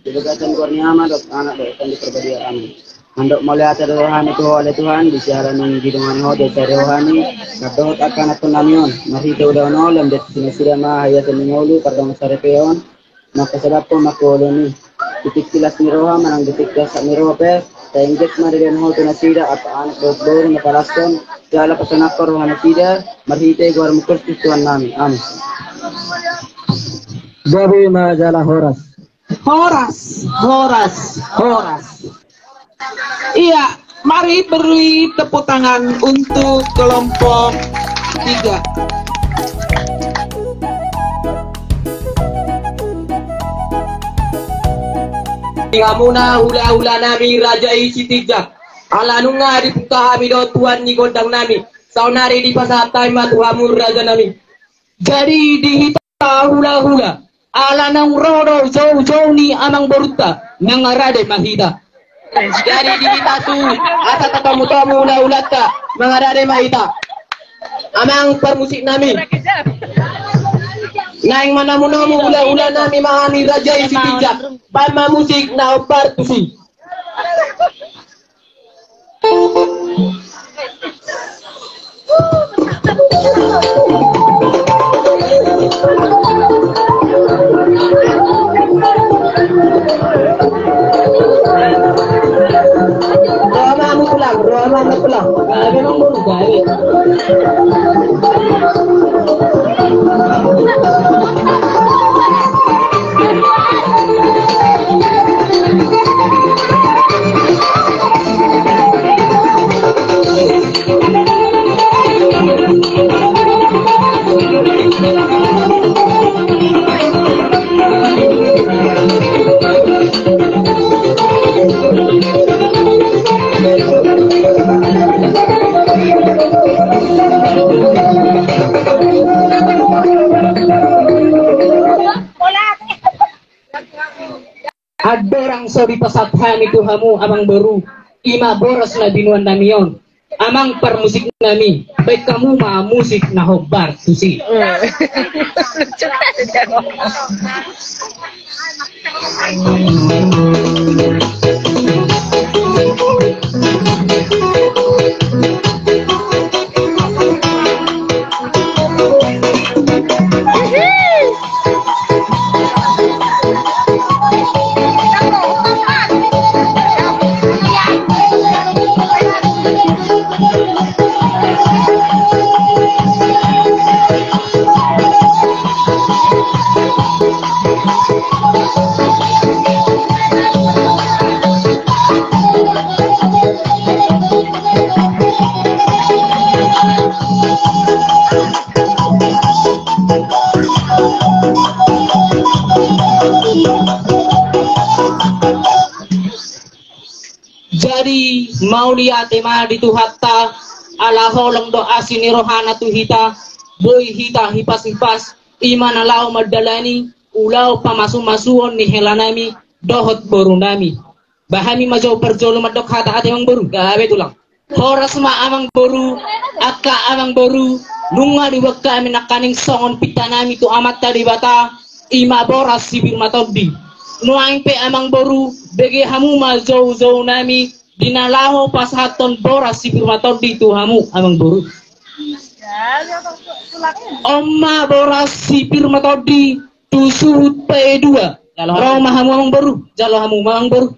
Dibegatan kurniama dok anak dok kan diperbadiaan. Andok melihat rohani itu oleh Tuhan di siaran yang hidungan ho dari rohani kadot akan atun namion mari udah lem det sini mah ya teningolu kardang sarepeon maka sebab pun makoloni titik kilas ni roha manang titik kilas ni rope tainjek mari den ho tuna sida at anak dor na paraskon jala pasanak rohani sida mari te gor mukus Tuhan nami amin. Gabi majalah Horas. Horas. Iya, mari beri tepuk tangan untuk kelompok 3. Hamuna hula-hula nami Raja Isi 3. Alanunga dibuka kami do Tuhan ni gondang nami. Saunari di pasatay matuhamur Raja nami. Jadi dihita hula-hula. Alanang rodo jauh-jauh ni amang boruta nangarade mahita. Dari dihita tu ata tatamu-tamu hula-hulata mangarade mahita. Amang permusik nami. Naing manamu-namu hula-hula nami mahami Raja Isi 3. Pama musik na opartusi. Roma pulang. Memang baru gawe. Adorang so di pasathan itu hamu amang baru ima boros na binuan namion amang permusik nami baik kamu mah musik na hobbar susi jadi mau diate mah dituhatta ala holang doa sini rohana tuhita boy hita hipas iman alau madalani ulau pamasu-masuon ni helanami dohot borunami bahami majo perjolo madok hata ate mang boru gawe tulang horas ma amang boru akka amang boru nunga diwakka minakaning songon pitanami tu amat tadi bata ima boras sibir matobdi nuaing pe amang boru bege hamu ma jauh nami dinalaho pas haton boras sibir matobdi tu hamu amang boru Oma boras sipir matodi tu suhut P2 roh mahamu amang boru jalo hamu mamang boru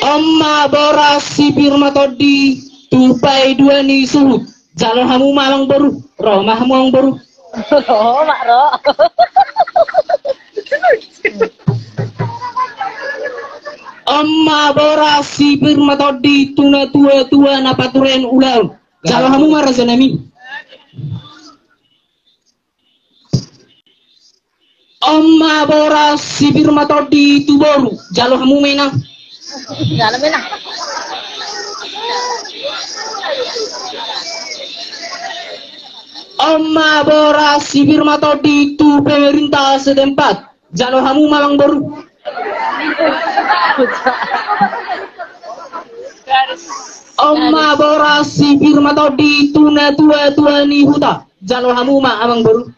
Oma boras sipir matodi tu P2 ni suhut jalo hamu mamang boru roh mahamu amang boru Oh, mak ro. Amma boras sipir matodi tuna tua napaturen ulau jalo hamu marasanami Amma boras sipir matodi tu boru jalo hamu menang Jalo menang. Amma boras sipir matodi tu pemerintah setempat jalo hamu malang boru Amma boras sipir matodi tuna tua ni huta jalo hamu ma amang boru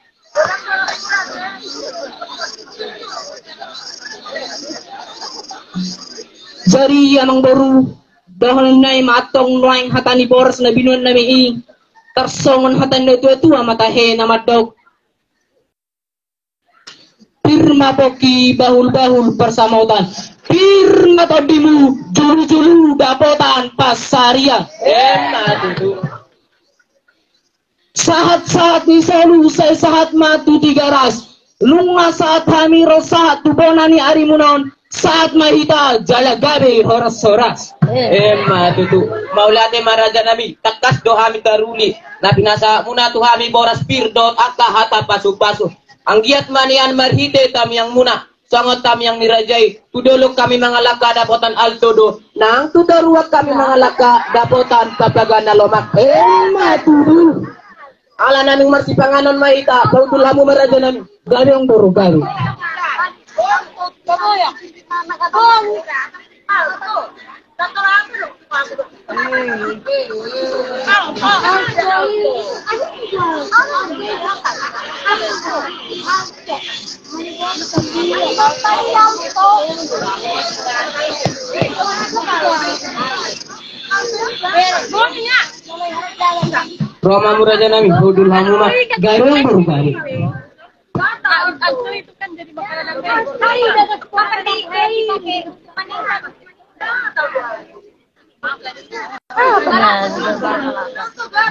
jari amang boru dahon nai matong noing hatani boras na binuan nami i tersongon hatan tua matahe nama dok pirma poki bahul persamautan pirma todimu julu dapotan pasaria sahat ni solu saya sahat matu 3 ras lunga saat hamiro saat tubonani arimunon saat mahita jalagabe horas tutu maulate maraja nami takas dohami taruli nabi nasa muna tuhami boras pirdot akka hata pasu ang giat manian marhite tam yang muna sangat tam yang nirajai tudolok kami mangalaka dapotan altodo nang tudaruat kami mangalaka dapotan kapagana lomak tutu ala naming marsipanganon mahita kautul hamu maraja nami ganyong buru galu Roma muraja nami hudul hamu mah garung baru kali Itu kan jadi makanan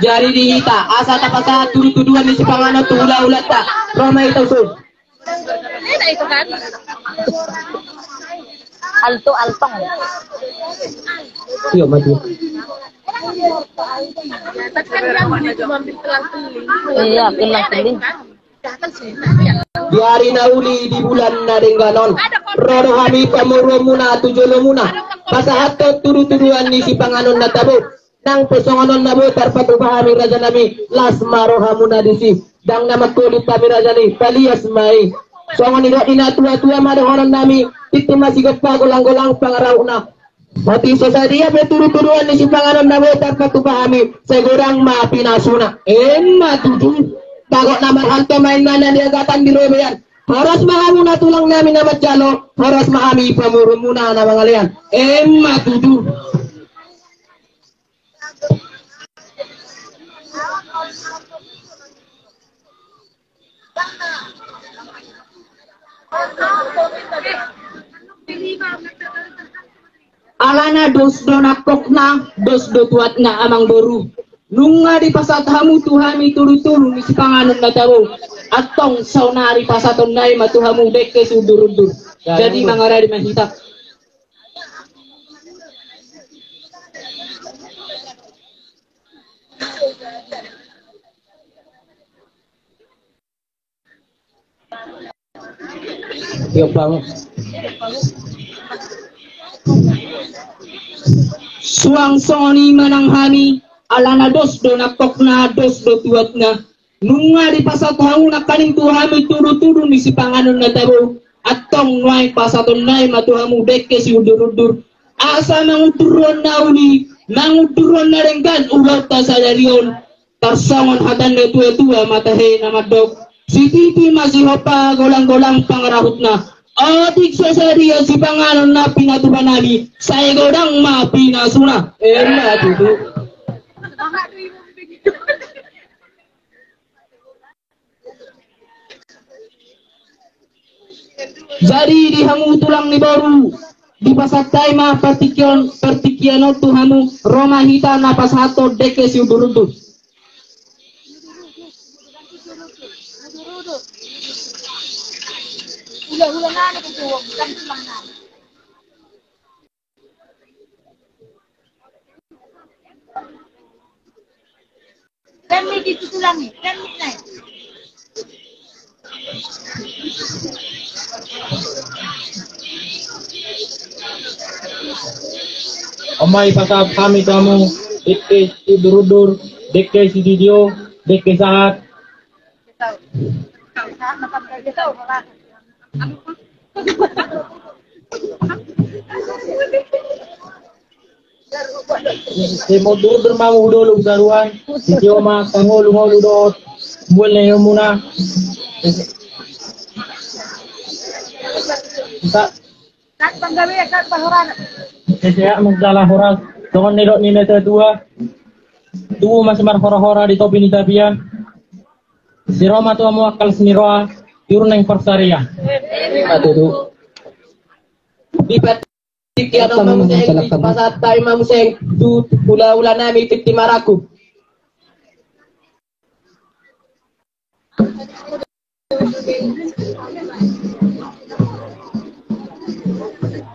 jari dihita asa tapasa tuduhan di Sipangano tu ulat tak Roma itu tuh itu kan altong iya mati tapi kan dia cuma ambil kelang-keling Iya, kelang-keling. Biari nauli di bulan nadengganon rodo kami pamuro muna tujolo muna pasahato turu-turuan ni Sipanganon na tabo nang pesonganon nabo tarpatu kami raja nami las maroha muna disi dang nama kulit kami raja ni palias mai Soalnya tidak dina tua-tua madang orang nami itu masih gepa golang-golang pangarau na. Mati sosadia beturu-turuan di simpanganan na betar katupahami segorang ma pinasuna. Matuju. Takut nama hantu mainan dia gatan di robean. Harus mahamu na tulang namin na matjalo. Harus mahami pamurumuna na mga lian. Matuju. Alana dos do nakokna dos do tuat na amang boru nunga di pasat hamu tuhami turu-turu ni si panganon na tabo atong saunari pasaton nai matuhamu deke sudur-udur jadi mangara di mahita yo bangun suang soni mananghani alana dos do nakokna dos do tuat na nunga di pasat hamu na kaning tuhami turu-turu ni si panganon na tabo atong nuay pasaton nai matuhamu deke si udur-udur asa manguturon na uli manguturon na renggan ulat ta sa darion tarsangon hatan na tua-tua matahe na madok si titi masih hopa golang-golang pangarahut na adik seseria si panganon na pinatuban nami saya godang ma pinasuna itu jadi dihamu tulang ni baru di pasatay ma partikiano tuhamu Roma hita na pasato deke si udur-udur Ulang-ulang na ito, bukan tulang na. Kami dito tulang eh, kami na eh. Omay pasap kami kamu deke udur-udur deke si didio deke saat si udur-udur mau dulu daruan si ma tangol-ngol udot mulai muna Kat panggawi, kat pahoran. Saya magdala horas doon nilo ni neta dua mas marhora-hora di topi ni tabian si Roma tu mo akal siniroa turun ng parsaria atudu di patikiano mamuseng pasatay mamuseng tu ula-ula nami titi maraku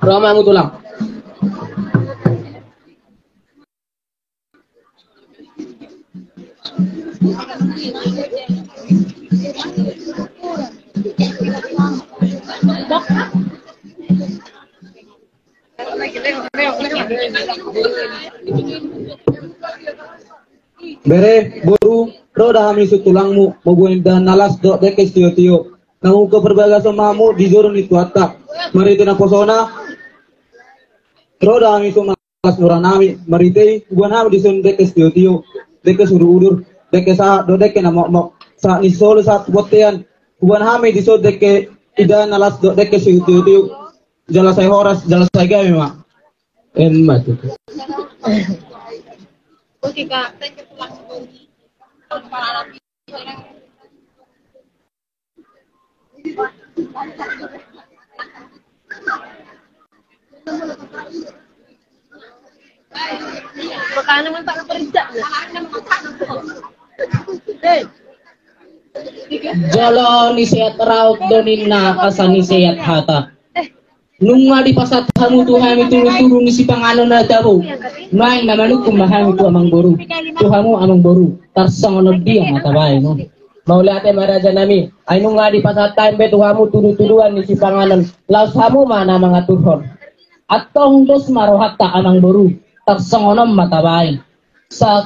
Roma mo tulang Bere boru roda hami sutulangmu mabuin dan nalas do dekes tio-tio kamu ke berbagai somamu di zorun itu atak marite na posona roda hami sumalas nuranami marite buan hami di sun dekes tio-tio dekes udur-udur dekes sa do deke na mo sa ni solo sa botean buan hami di so deke ida nalas do dekes tio-tio jala saya horas jala saya gawe ma emma tu Oke kak, saya ke tulang bumi. Baka naman para periksa. Jolo ni sehat raut donin na asa ni sehat hata. Nunga di pasat hamu tuhami turu-turu ni si panganon na dabo. Main namanuk kumahami tu amang boru. Tuhamu amang boru. Tarsang onod di ang matabay no. Maulate maraja nami. Ay nunga di pasat time be tuhamu turu-turuan ni si panganon. Laos hamu mana mga turhon. At tong dos marohat ta amang boru. Tarsang onom matabay. Sa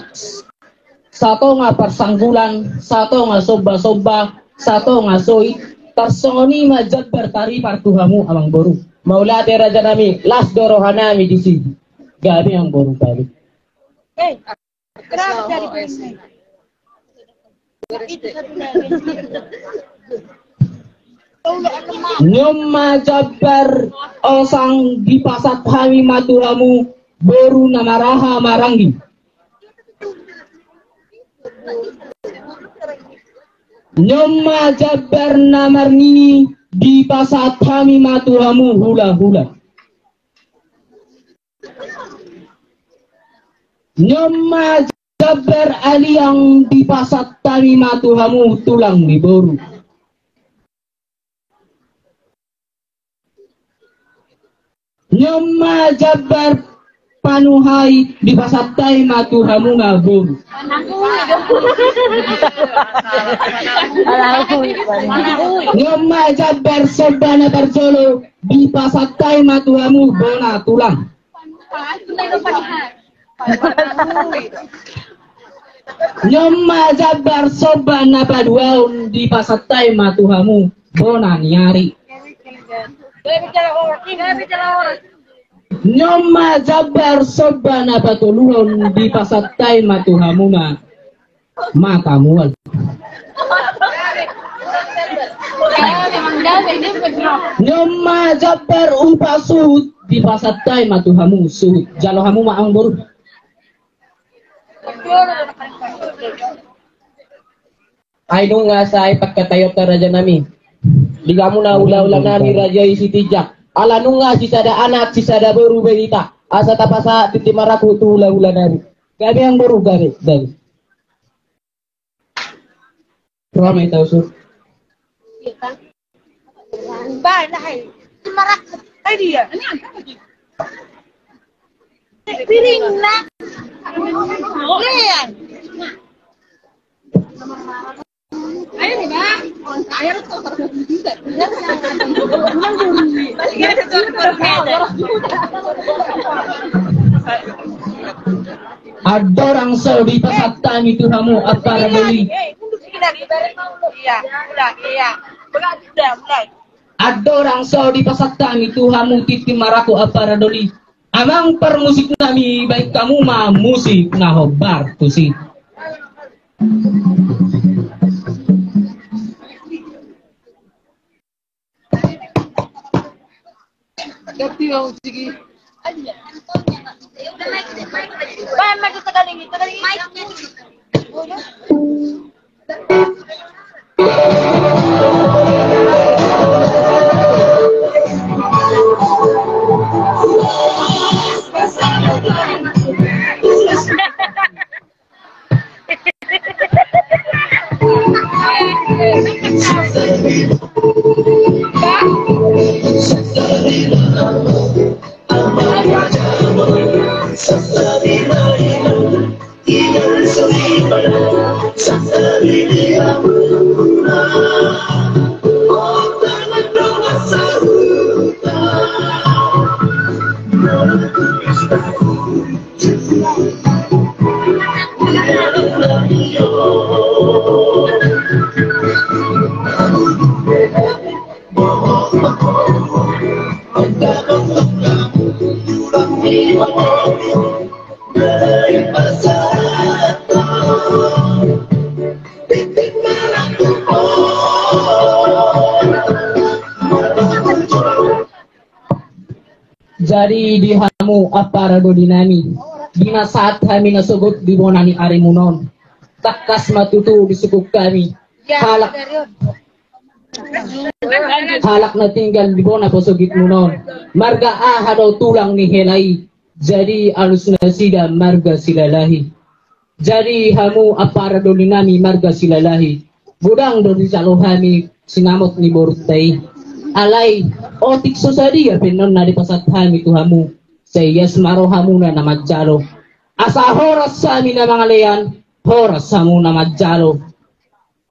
to nga parsanggulan, sa to nga soba-soba, sa to nga soy, Tarsoni majabbar tari partuhamu amang boru. Maulate raja nami las dorohanami di sini. Gabi ang boru tadi. Nyom majabbar osang di pasat hami maturamu boru namaraha marangi. Nyoma jabar namar nini di pasat kami maturamu hula hula. Nyoma jabar aliang di pasat kami maturamu tulang di boru. Nyoma jabar panuhai di pasat kami maturamu ngaboru. Nyoma jabar sobana barjolo di pasatai matuamu bona tulang. Nyoma jabar sobana paduaun di pasatai matuhamu bona niari. Nyoma jabar sobana patuluhon di pasatai matuhamu mata mual. Nyoma jabar umpa suhut di pasatai matuhamu suhut jalohamu maang boru. Aino nga sa ipagkatayot na raja nami. Ligamu na ula-ula nami raja isi tijak. Ala nunga si sada anak si sada boru berita. Asa tapasa titimaraku tu ula-ula nami. Gabi ang boru gabi. Ramai tahu sur. Banai. Marak. Ay dia. Piring na. Yan. Ayo ni ba? Ayo to sa dito. Ada orang Saudi pasat kami tu kamu apa beli? Ada orang Saudi pasat kami tu kamu titi maraku apa radoli. Amang permusik nami baik kamu mah musik nah hobar tu sih. Jadi di hamu apa rado dinami dina saat kami nasugot di bonani arimunon takas matutu di suku kami halak na tinggal di bona posogit munon marga ahadaw tulang ni helai jadi alus na sida marga silalahi jadi hamu apa rado dinami marga silalahi budang do di salohami sinamot ni borutay alay otik susadi ya penon na di pasat hami tu hamu saya semaro hamu na namajalo asa horas sami na mga leyan horas hamu na majalo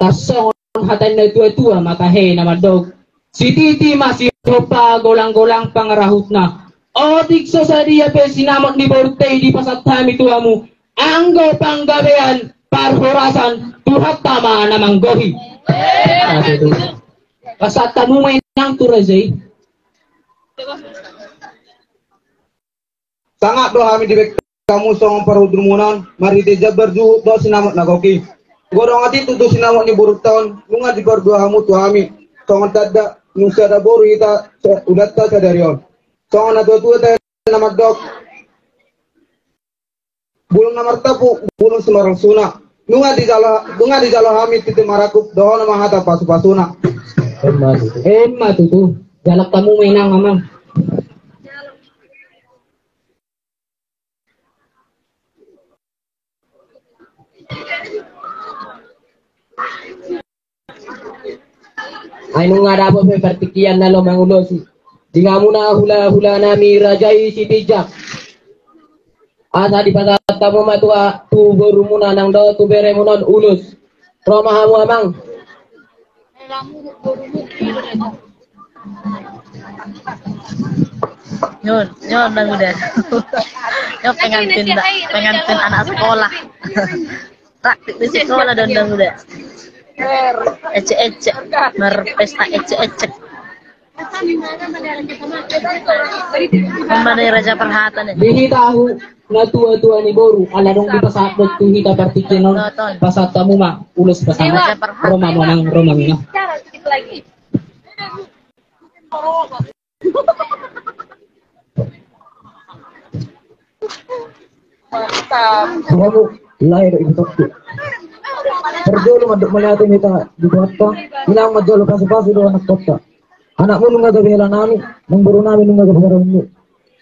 tasong hatan na tua-tua makahe na madog si titi masih pa golang-golang pangarahut na otik susadi ya pe sinamot ni borutay di pasat hami tu hamu anggo panggabean parhorasan tuhat tama na manggohi Kasatan mo may nang turazay. Sangat do kami dibek kamu song parudrumunan mari de jabar ju do sinamot na koki. Gorong ati tu sinamot ni buruk tahun lunga di berdua kamu tu kami. Song tada nusa da boru ita udat ta sadarion. Song na tu ta nama dok. Bulung nomor tapu bulung semarang suna. Lunga di jala kami titik marakup do nama hata pasu-pasuna. Emma tu jalak kamu mainang amang. Ay nung nga dapat may partikian na lo mangulo si di nga muna hula-hula nami rajai si Tijak asa di pasata mo matua tu baru muna nang do tu bere munon ulus Roma hamu amang Nyon nang udah. Nyon pengantin anak sekolah. Praktik di sekolah dan udah. Ecek merpesta ecek. Mana Raja Perhatan Dini tahu na tua-tua ni boru ala dong di pasat tu hita partikin non pasat tamu mah ulus pasana Roma manang Roma mina. lagi. Mantap. Kamu lahir ibu tu. Perjolo maduk melihatin kita di kota. Bilang majolo pasu-pasu do anak kota. Anak mo nung nagabela nami, nang buru nami nung nagabela mo.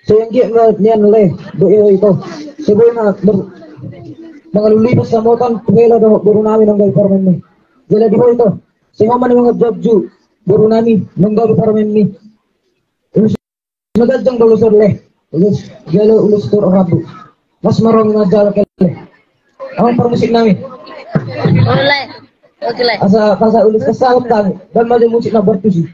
So yung giat na niyan le, do ito. Siboy na mga lulipas sa motan, pumela do buru nami nung gagawin mo. Jala di mo ito. Si mama ni mga jobju, buru nami nung gagawin mo. Nagadyang dalusor le. Ulus, jalo ulus tur rabu. Mas marong na jala kele. Ang permusik namin. Oleh. Oke le. Asa ulus kasahot kami. Dan maju musik na bertusi.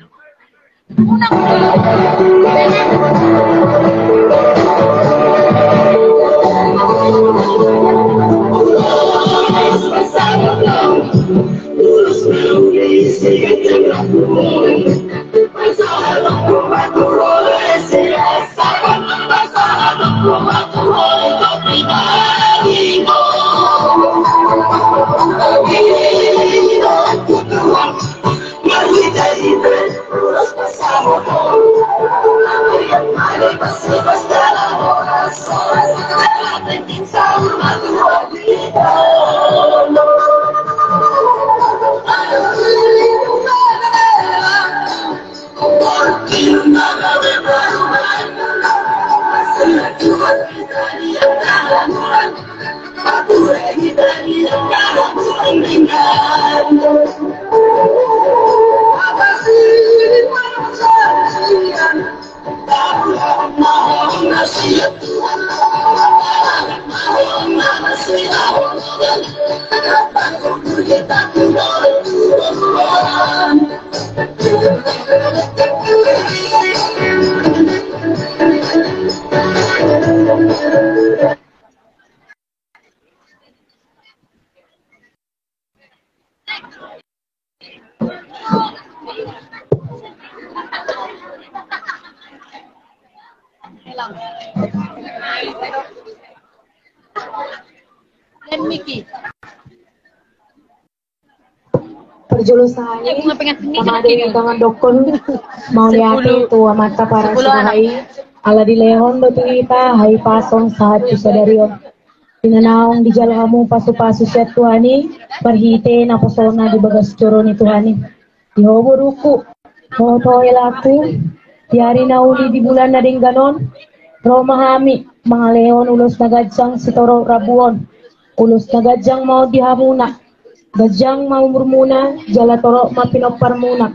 Perjulusan ini tangan dokon mau lihat itu mata para sahai ala di lehon do kita hai pasong saat sadarion pinanaong di jala kamu pasu-pasu siat tuhani perhite na pesona di bagas coroni tuhani di hobo ruku moto elaku di hari nauli di bulan nading ganon Roma hami mga leon ulos nagajang sitoro rabuon ulos nagajang mau dihamuna gajang mau murmuna jala toro mapinopar muna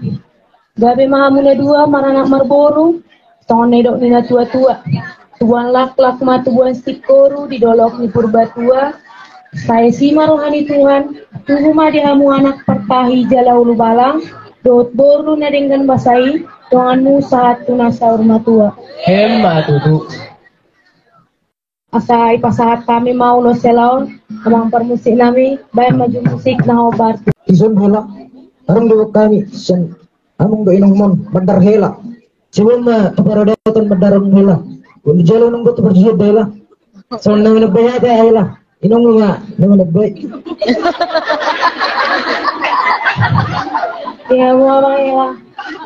gabi mahamuna dua maranak marboru tongon nedok nina tua-tua tuan lak-lak matubuan stikoru didolok ni purba tua saya si marohani Tuhan tubuh ma dihamu anak pertahi jala ulu balang dot boru nadenggan basai tonganmu saat tunasa urma tua Hemma tutu. Asai pasahat kami mau lo selaon amang permusik nami bayan maju musik na obat Ison hala. Arang dawag kami. Siyan. among do inong bandar hela. Sebelum para datang bandar hela. Kung jalan nung to berjihad hela. So nang nagbayad hela. Inong nga nang nagbay. Kaya mga hela,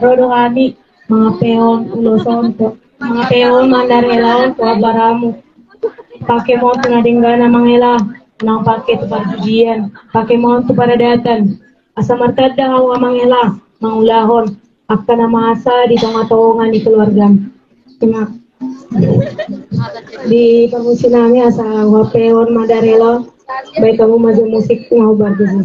rodo kami, mga peon, uloson po, mga peon, mandarelaon po, baramu. Pakai mo ito na dinggana mga hela, nang pakai ito para jujian, pakai mo ito para datan. Asa martada nga mga hela, mga ulahon, akta na masa dito nga toongan ni keluarga. Di permusi namin asa wapeon, mandarelaon, baik kamu maju musik nga ubar dito.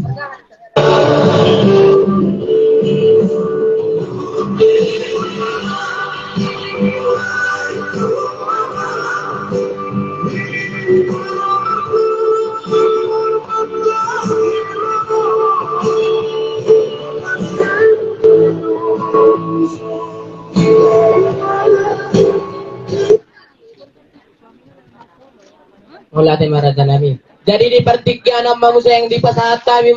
Ulati marada namin. Jadi di pertigaan ang manusia yang di pasahat kami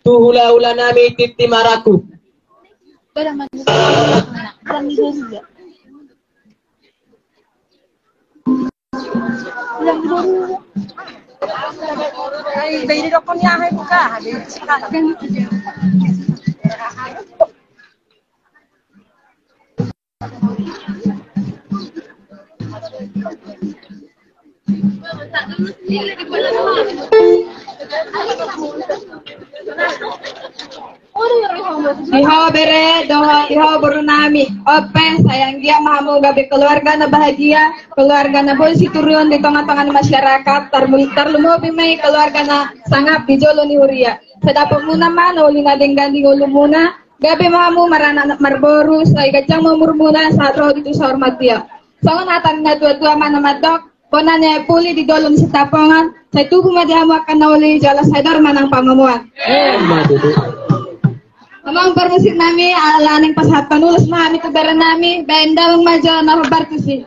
tu hula-hula nami titi maraku. Ay, bayi dok kon yahay buka. Iho bere doha iho berunami ope sayang dia mahamu gabi keluarga na bahagia keluarga na boleh siturion di tengah-tengah masyarakat terlumo bimai keluarga na sangat bijolo ni huria sedapat muna man uli na denggan di ulu muna gabi mahamu marana marboru say gajang mamur muna saat roh itu hormat dia sangon hatan na dua-dua mana madok konanya puli di dolong setapongan saya tubuh madihamu akan nauli jala sadar manang pamamuan Amang permusik nami ala neng pasahat panulis nami kebaran nami benda mengmaja nahubar kusi.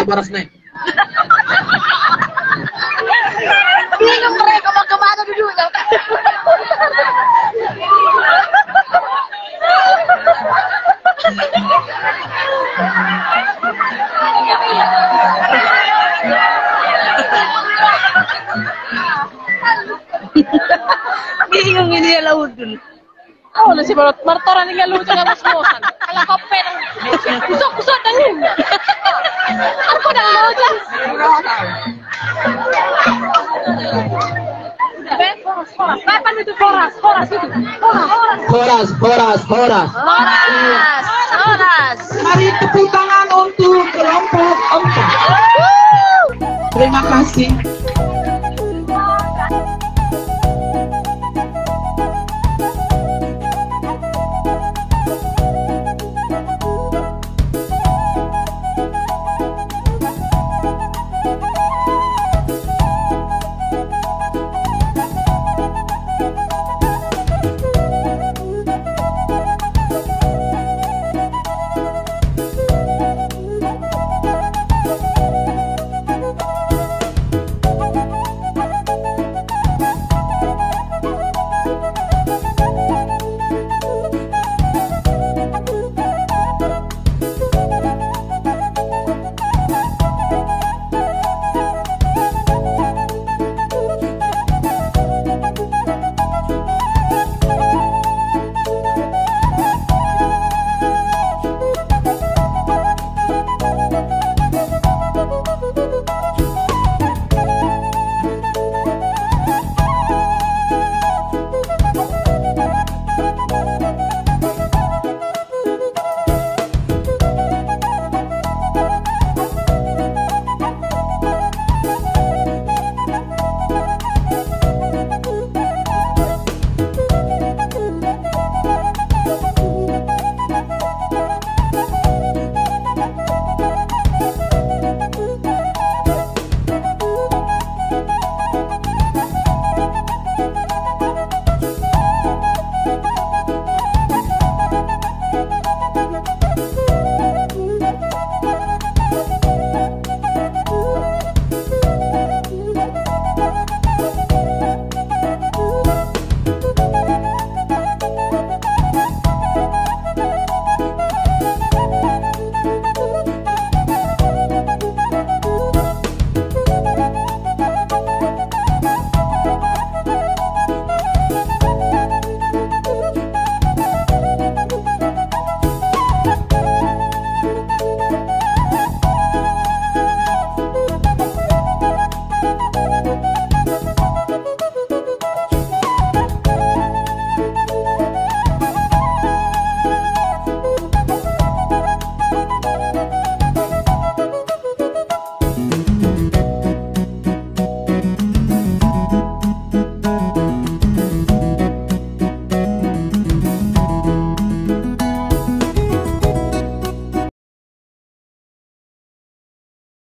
Boros nih. Bingung mereka mau kemana duduknya. Bingung ini ya laut dulu. Oh, nasi balot martoran yang laut dengan mas-mosan. Kalau koper, kusok-kusok dan ini. Aku dah mau aja. Kapan itu foras itu? Foras. Mari tepuk tangan untuk kelompok 4. Terima kasih.